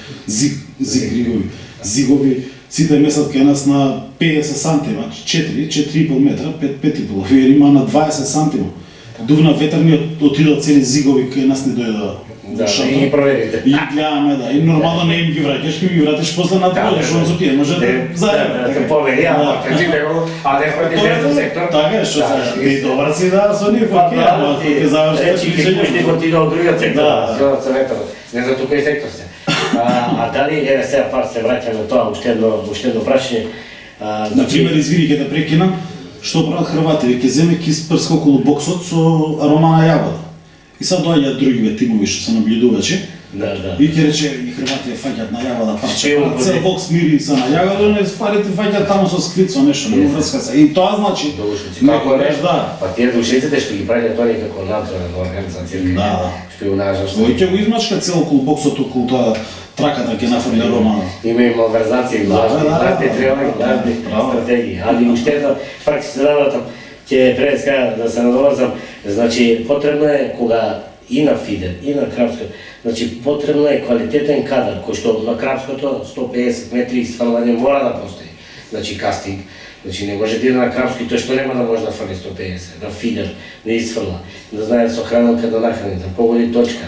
зигови, сите месат кај нас на 50 сантима, 4,5 метра, 5,5, и има на 20 сантима. Дувна ветерниот отидоа цели зигови кај нас не дојдоа. Да, и ги проверите. И гледаме, да. И нормално не им ги враќаш, ќе ги вратиш после на тоа, што се пие, може да заедно. Да повери, а не ходи без сектор. Така е, што и добар си да со нив, ќе завршиш. Речи ќе пушти го ти до другиот сектор, со ветерот. Не за тука и сектор се. А дали, еве сега пар се враќаме тоа, уште едно прашање. Например, извини ќе те прекинам, што прават Хрвати, ќе земе ки спрска околу боксот со арома на јагода. И sad доаѓаат другиве тимови што се наблюдувачи. Да. И ќе рече и Хрватија фаќаат на јагода парче. Цел бокс мири се на јагода, не спарите фаќаат таму со сквицо нешто, не врска се. И тоа значи како да. Па тие душиците што ги прават тоа некако надзорен орган за цирка. Да. Шпионажа што. Кој ќе го измачка цел околу боксот, околу тоа траката ќе нафрли арома. Има и малверзации, главни треба главни стратегии. Али уште една практика ќе преска да се надоврзам. Значи потребно е кога и на фидер, и на крапско. Значи потребно е квалитетен кадар, кој што на крапското 150 метри сврлање мора да постои. Значи кастинг. Значи не може да иде на крапски, тој што нема да може да фрли 150, да фидер, да изфрла, да знае со хранилка да нахрани, да погоди точка,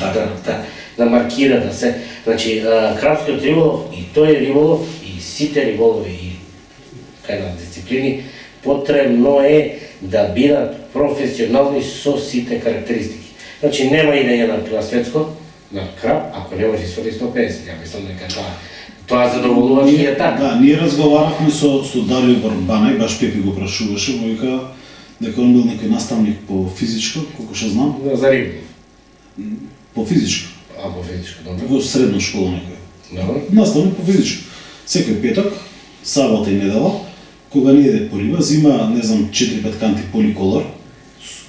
да маркира, да се... Значи крапскиот риболов, и тој риболов, и сите риболови, и кај на дисциплини, потребно е да бидат професионални со сите карактеристики. Значи нема идење на светско, на крап, ако не може да сврли 150, ја мислам дека тоа задоволува и е така. Да, ние разговаравме со Дарио Барбанај, баш Пепи го прашуваше, му вика дека он бил некој наставник по физичко, колку што знам. За риболов. По физичко. По физичко, добро. Во средна школа некој. Добро. Наставник по физичко. Секој петок, сабота и недела, кога не иде по риба, зима, не знам, 4-5 канти поликолор,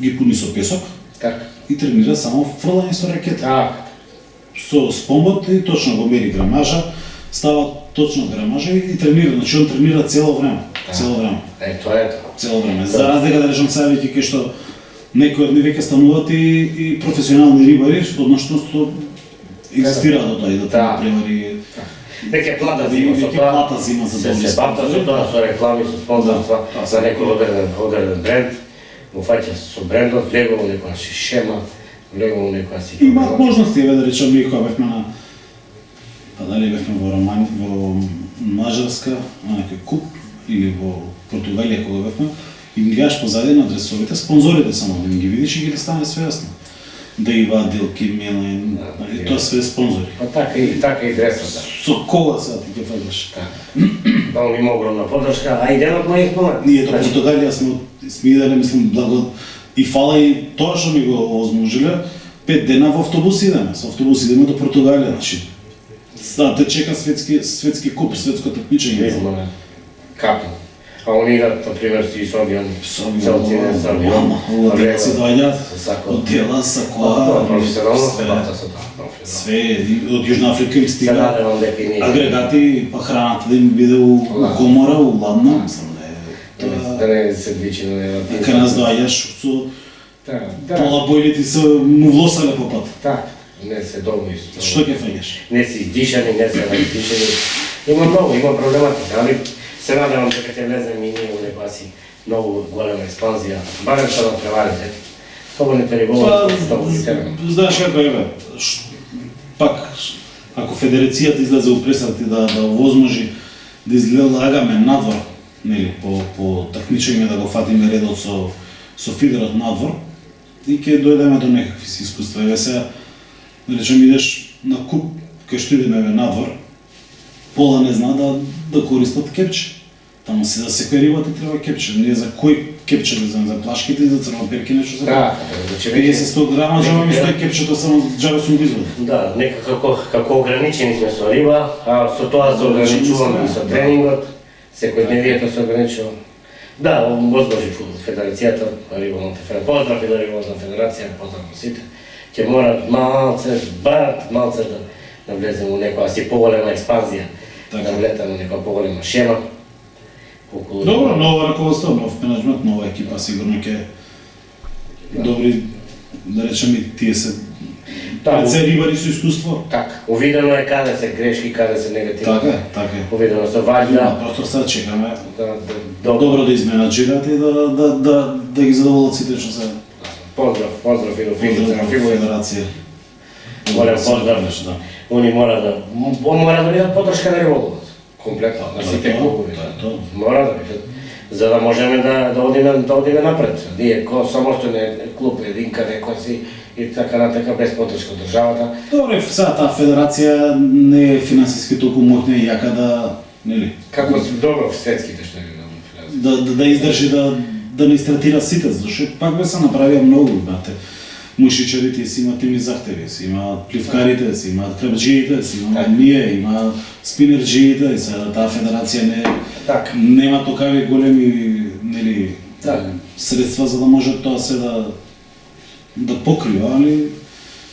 ги пуни со песок. Така. И тренира само фрлање со ракета. Така. Со спомбот и точно го мери грамажа, става точно грамажа и тренира, значи он тренира цело време. Цело време. Тоа е тоа. Цело време. За разлика да речем сега веќе што некои од нив веќе стануваат и професионални рибари, односно што екзистираат до тоа и да превари. Веќе плата зима со тоа. Плата зима за долни. Се бавта со тоа, со реклами, со спонзорства, за некој одреден бренд. Го фаќа со брендот, влегува во некоја шема, влегува во некоја си. Има можности, да речем, ние кога бевме на дали бевме во Мажарска, на некој куп, или во Португалија кога бевме, и ги гледаш позади на адресовите, спонзорите само да ги видиш и ги стане све јасно. Да и Ваделки, Мелен, тоа све спонзори. Така и дресата. Со кога сега ти ќе фаќаш? Да, он има огромна подршка, а и денот на исполнет. Ние до Португалија сме идале, мислам, благо и фала и тоа што ми го озможиле, 5 дена во автобус идеме, со автобус идеме до Португалија, значи. Те чека светски куп, светско такмичење. Капно. А они идат, например, и со авиони. Целци со авион. Одела се доаѓаат, одела, сакоа, професионално се бавта со тоа. Све, од Јужна Африка им стига Се дефинија. агрегати, па храната да им биде у комора, у ладна, мислам, да не се двичи на нева. кај нас доаѓаш со пола бојлите се му влосале по пат. Така, не се долго исто. Што ќе фаќаш? Не се издишани, не се раздишани. Има многу, има проблематика, али се надевам дека ќе влезем и ние у некоја си многу голема експанзија, барем што да преварите. Слободните риболови, знаеш како е, пак, ако Федерацијата излезе у пресад и да возможи да излагаме надвор, нели, по такмичење да го фатиме редот со фидерот надвор, и ќе дојдеме до некакви си искуства. Еве сега, да речем, идеш на куп, кај што идеме надвор, пола не зна да користат кепче. Таму се за секоја риба ти треба кепче. Не за кој кепче да за плашките и за црвоперки нешто се. Да, 50-100 грама џаба ми стои кепчето, само џаба сум го извадил. Да, некако како ограничени сме со риба, а со тоа се ограничуваме и со тренингот, секојдневието се ограничува. Да, возможи Федерацијата, риболовната федерација, поздрав и до риболовна федерација, поздрав на сите, ќе морат малце да влезем у некоја си поголема експанзија, да влетаме у некоја поголема шема. Добро, ново раководство, нов менеджмент, нова екипа, сигурно ќе добри, да речем, и тие се се рибари со искуство. Така, увидено е каде се грешки, каде се негативни. Така е. Увидено се ваѓа. Просто сега чекаме добро да изменаџират и да ги задоволат сите што се. Поздрав и до Федерација. Голем поздрав. Он мора да бидат подршка на риболовот. Комплетно, на сите клубови. Мора да бидат. За да можеме да одиме напред. Ние самостојен клуб, единка некој си и така натака без подршка од државата. Добре, сега таа федерација не е финансиски толку моќна и јака да, нели? Како добро светските што ги да издржи да не истратира сите, зашто пак бе се направија многу, имате мушичарите си имат тими захтеви, си имаат пливкарите, си имаат крабџиите, си имаат ние, има спинерџиите, и сега таа федерација нема токави големи, нели, средства за да може тоа се да покрива, али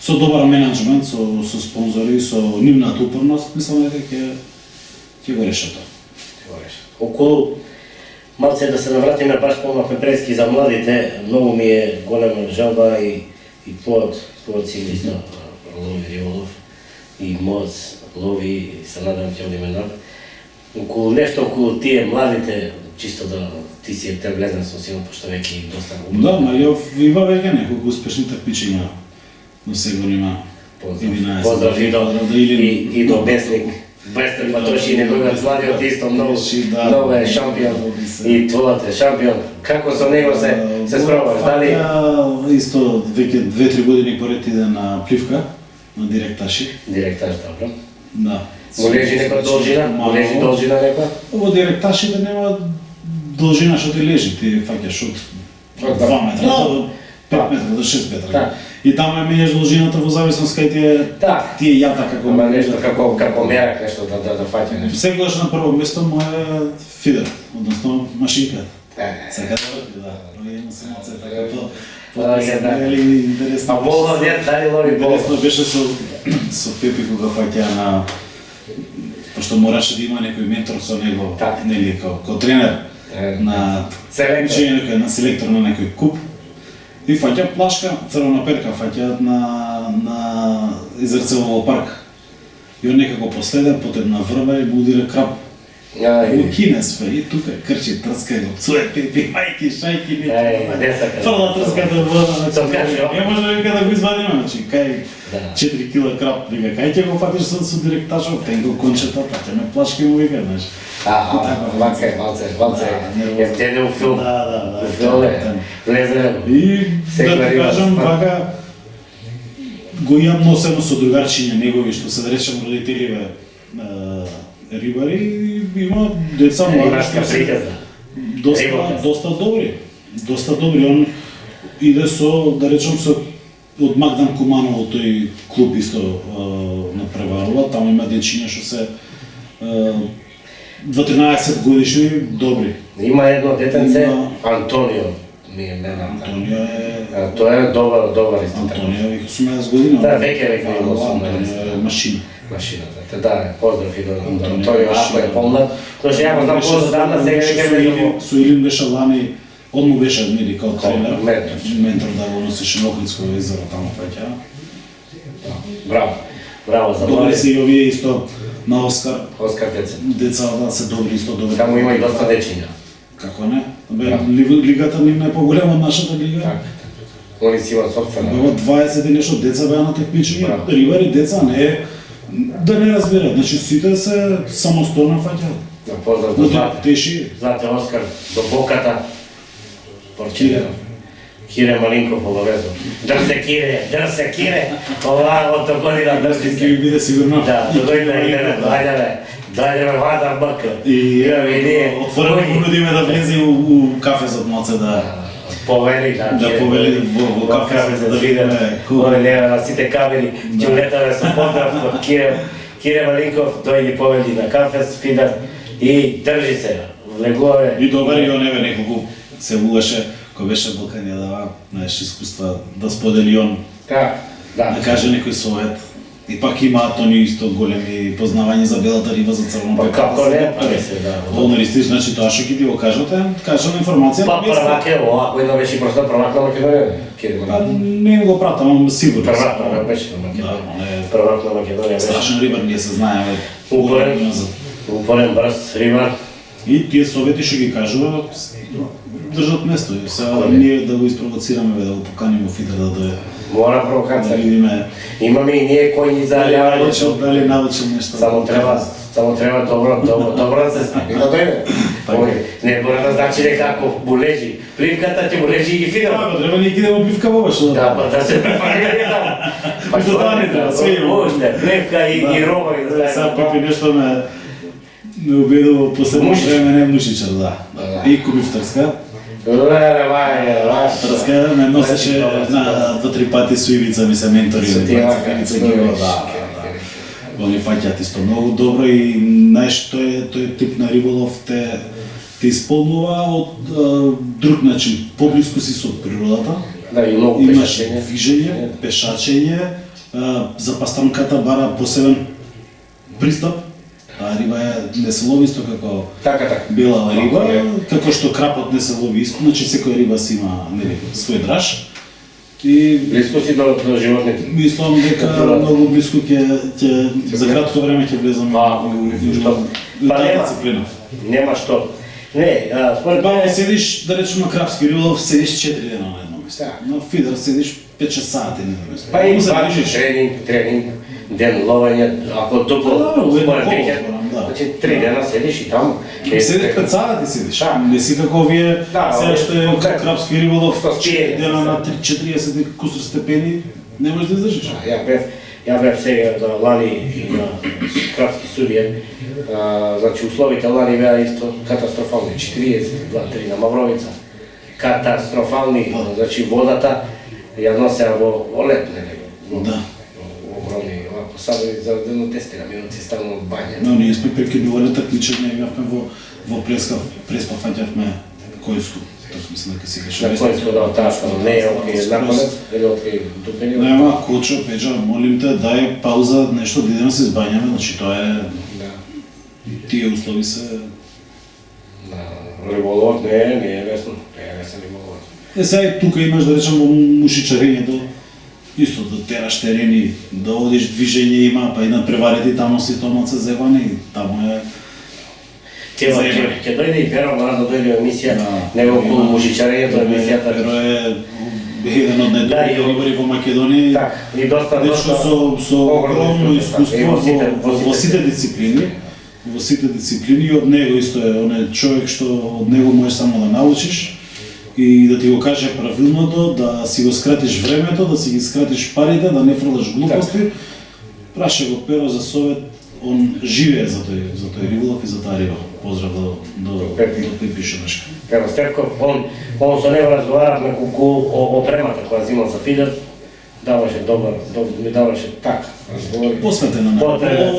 со добар менеджмент, со спонзори, со нивната упорност, мислам дека ќе го решат тоа. Околу малце да се навратиме баш по пепрески за младите, многу ми е голема жалба и и под си исто лови риболов, и моц лови, и се надам ќе одиме на. Околу тие младите, чисто да ти си те влезен со силно, пошто веќе и доста убаво. Да, ма има веќе неколку успешни такмичења, но сега има 11. Поздрав и до Бесник. Бестер Матоши неговиот младиот исто многу е шампион и твојот е шампион. Како со него се справуваш? Дали исто веќе 2-3 години поред иде на Пливка, на директаши. Директаш, добро. Да. Му лежи некоја должина? Му лежи должина некоја? Во директашите нема должина што ти лежи, ти фаќаш од 2 метра до 5 метра до 6 метра. И таму ја менеш должината во зависност кај ти е јата како ама нешто како мерак нешто да фаќа нешто. Секогаш на прво место му е фидер, односно машинка. Сака да врти, да. Има се маце така то. А болно дет, дали лови болно? Интересно беше со Пепи кога фаќа на пошто мораше да има некој ментор со него, нели како тренер на селектор, на селектор на некој куп. И фаќа плашка, црвена петка фаќа на Изерцелово парк. И он некако последен под една врва и му удира крап. Му кине све и тука крчи, трска го, пцуе, пипи, мајки, шајки, фрла трската вода. Не може вика да го извадиме, значи, кај 4 кила крап, вика, кај ќе го фатиш со директашов, тен го кончета, фаќаме плашки му вика, знаеш. Малце, јер тене у филм. Да. Влезе. И да ти кажам, вака, го имам носено со другарчиња негови, што се да речем родителиве рибари, има деца млади, доста добри. Он иде со, да речем, од Магдан Куманово тој клуб исто напреварува, таму има дечиња што се 12 годишни добри. Има едно детенце, Антонио ми е мена. Антонио е... Тој е добар исто. Антонио е 18 години. Да, веќе има 18. Антонио е машина. Машината, да, поздрав и до Антонио, ако е помнат. Тоа ја го знам по-задамна, сега веќе со Илин беше лани, он му беше нели као тренер, ментор да го носеше на Охридско езеро таму фаќа. Браво за добри се и овие исто на Оскар деца. Деца да се добри исто добри. Таму има и доста дечиња. Како не? Лигата ним е поголема од нашата лига. Они си имаат собствена. Беа 20 и нешто деца беа на такмичење, рибари деца не да не разберат, значи сите се самостојно фаќаат. Поздрав до Злате Оскар, до Боката, Порчине, Кире Малинков обавезно. Дрсе Кире, ова од година дрси се. Ќе биде сигурно. Да, дојдеме вада бака. И отворено понудиме да влезе у кафе за моце да повели во кафе за да видиме кој на сите камери ќе улетаме со поздрав од Кире Малинков, дојди повели на кафе с Фидер и држи се, влегуваме. И добар и он еве неколку се вугаше кој беше Балканија дава, знаеш, искуства да сподели он. Да каже некој совет. И пак имаат они исто големи познавања за белата риба, за црвената. Како не, да. Полнористиш, значи тоа што ќе ти го кажете, кажам информација. Па првак е ова, кој да беше просто првак на Македонија. Па не го пратам, сигурно. Првак беше на Македонија. Првак на Македонија беше. Страшен рибар, ние се знаеме. Упорен, брз рибар. И тие совети што ги кажува држат место. Сега ние да го испровоцираме, да го поканиме Фидер да дое. Мора провокација. Да видиме. Имаме и ние кои ни зајаваме. Дали научил нешто. Само треба добро да се сними. Да дојде. Не мора да значи дека ако му лежи пливката, ќе му лежи и Фидер. Да, треба ни да му пливка во баш. Да, па да се префакаме таму. Па што да не треба, све има. Уште, пливка и роба и да сега Пипи нешто ме убедува последно време не Мушичар, да. И Кубифтарска. Трска ме носеше на 2-3 пати со Ивица, ми се ментори. Ивица Гио, да. Они фаќаат исто многу добро и знаеш, тој тип на риболов те исполнува од друг начин, поблиску си со природата. Да, и многу пешачење. Имаш движење, пешачење, за пастранката бара посебен пристап. Риба не се лови исто како бела риба, како што крапот не се лови исто, значи секоја риба си има нели свој драж. И Близко си до животните. мислам дека многу близко ќе за кратко време ќе влеземе што? Па нема. дисциплина. Нема што. Не, според Баво мене седиш, да речеме крапски риболов, седиш 4 дена на едно место. Да. На фидер седиш 5-6 сати на едно место. па и се баш движиш. тренинг, ден ловење, ако дупло Да, според уедно викенд, коло, да. значи 3 дена седиш и таму. Седиш 5 сати седиш. Да. Не си како вие, Да, сега што е конкретно. крапски риболов, Што спиење. 4 дена на 40 и кусур степени, не можеш да издржиш. Ја бев сега лани и на крапски судија. Значи условите лани беа исто катастрофални, 42-3 на Мавровица. Катастрофални, значи водата ја носеа во лед, нели? Да. Огромни, овако садови за едно тестира, минути стану од бања. Но ние сме прекидувале такмичење, бевме во Преспа фаќавме Којско. Така мислам дека сега На којско да отаскам, не е окей наконец, или окей дупени. Нема, Кочо, Педжа, молим те, дај пауза, нешто да идеме се избањаме, значи тоа е... Да. Тие услови се... Риболов не е лесно, не е лесен риболов. Сега и тука имаш, да речем, мушичарењето, исто да тераш терени, да одиш движење има, па и на преварите таму си томат се зевани, таму е... Ќе дојде и Перо, мора да дојде емисија, Да. него околу мужичарењето емисијата. Перо е еден од Да, и најдобри во Македонија. Так, и доста Дечко со огромно искуство во сите дисциплини. Во сите дисциплини и од него исто е оне човек што од него можеш само да научиш и да ти го каже правилното, да си го скратиш времето, да си ги скратиш парите, да не фрлаш глупости. Праша го Перо за совет, он живее за тој риболов и за таа риба. Поздрав до Пепи Шумешка. Перо Стефков, он со него разговаравме колку опремата која земал за фидер, даваше ми даваше така разговори. Посветена на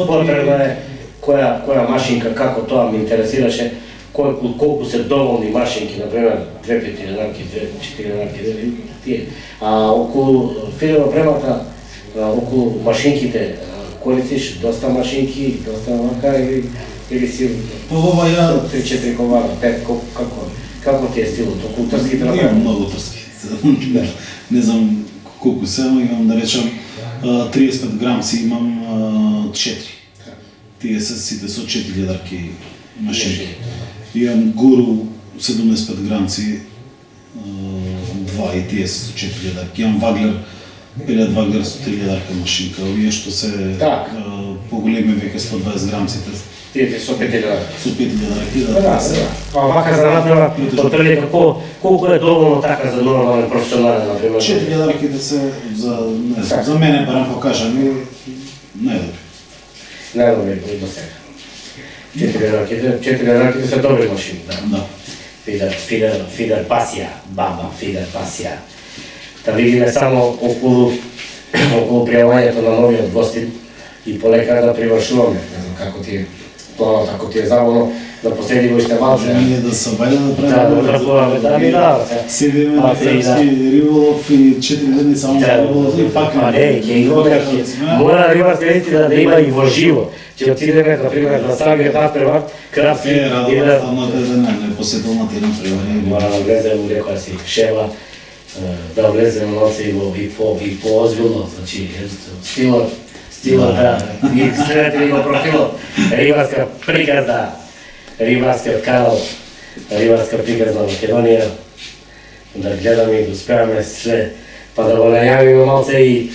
Потребна е која машинка, како тоа ме интересираше, колку се доволни машинки, например, 2 петиренарки, 2 четиренарки, тие. А околу фидеропремата, околу машинките, користиш доста машинки, доста мака или си По ова ја 3-4 ковара, 5, како ти е стилот, околу трските направи? имам многу трски. Не знам колку се, но имам да речам 35 грамци имам 4. Тие се сите со 4 јадарки машинки. Имам гуру 75 грамци 2 и тие се со 4 јадарки. Имам ваглер, пелет ваглер со 3 јадарка машинка. Овие што се Так. поголеми веќе 120 грамците Тие со 5 лева. со 5 јадарки. Да, а вака за направа, отприлика колку е доволно така за нормален професионален, например? 4 јадарките се за мене барем покажани најдобри. Најдобри до сега. 4 лева се добри машини, да. Да. Фидер пасија, баба, фидер пасија. Да видиме само околу пријавањето на новиот гостин и полека да привршуваме. Не знам како ти е планот, ако ти е заволно, да последиме уште малце. Ние да се бајда да Да, правиме. да разговараме, да ми дава се. Седиме на крапски риболов и 4 дни само за риболов и пак Па не, ќе имаме, мора рибарска истина да има и во живо. Ќе отидеме, например, на самиот надпревар, крапски, и радово да станата не посетилната една превари. мора да влезем у некоја си шева, да влезем ноце и поозбилно, значи стилот да, и следете ли го профилот, рибарска приказна, рибарскиот канал, рибарска приказна Македонија, да гледаме и да успеаме след, па да го најавиме малце и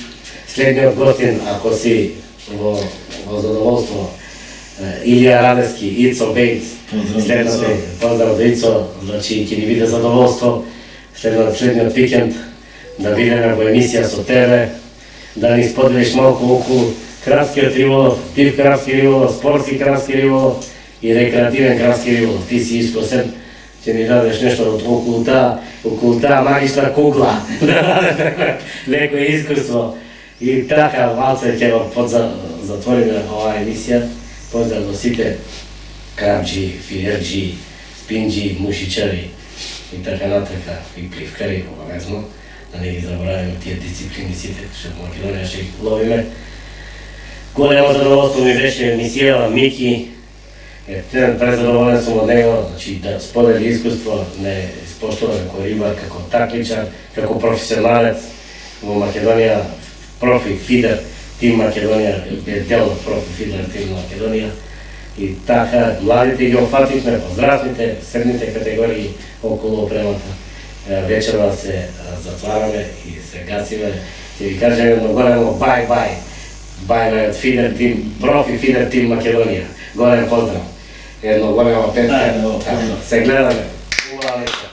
следниот гостин, ако си во задоволство, Илија Радевски, Ицо Бејц, поздрав до Ицо, значи ќе ни биде задоволство следниот викенд да видиме во емисија со тебе, да ни споделиш малку околу крапскиот риболов, див крапски риболов, спортски крапски риболов и рекреативен крапски риболов. Ти си искусен, ќе ни дадеш нешто околу таа магична кугла, да дадеш некој искуство. И така, малце ќе го затвориме оваа емисија. Поздрав до сите крапџи, фидерџи, спинџи, мушичари и така натака, и пливкари, обавезно, да не ги забораваме тие дисциплини сите, што во Македонија ще ги ловиме. Големо задоволство ми беше емисијава Мики, презадоволен сум од него, значи да сподели искуство, не испоштуваме како рибар, како такмичар, како професионалец, во Македонија, профи Фидер тим Македонија, е дел од профи Фидер тим Македонија. И така, младите ги офативме, поздравните, средните категории околу опремата. Вечерва се затвараме и се гасиме. Ќе ви кажем едно големо бај-бај. Бај-бај од Фидер тим, профи Фидер тим Македонија. Голем поздрав. Едно голема петка. Да, се гледаме. Убава вечер.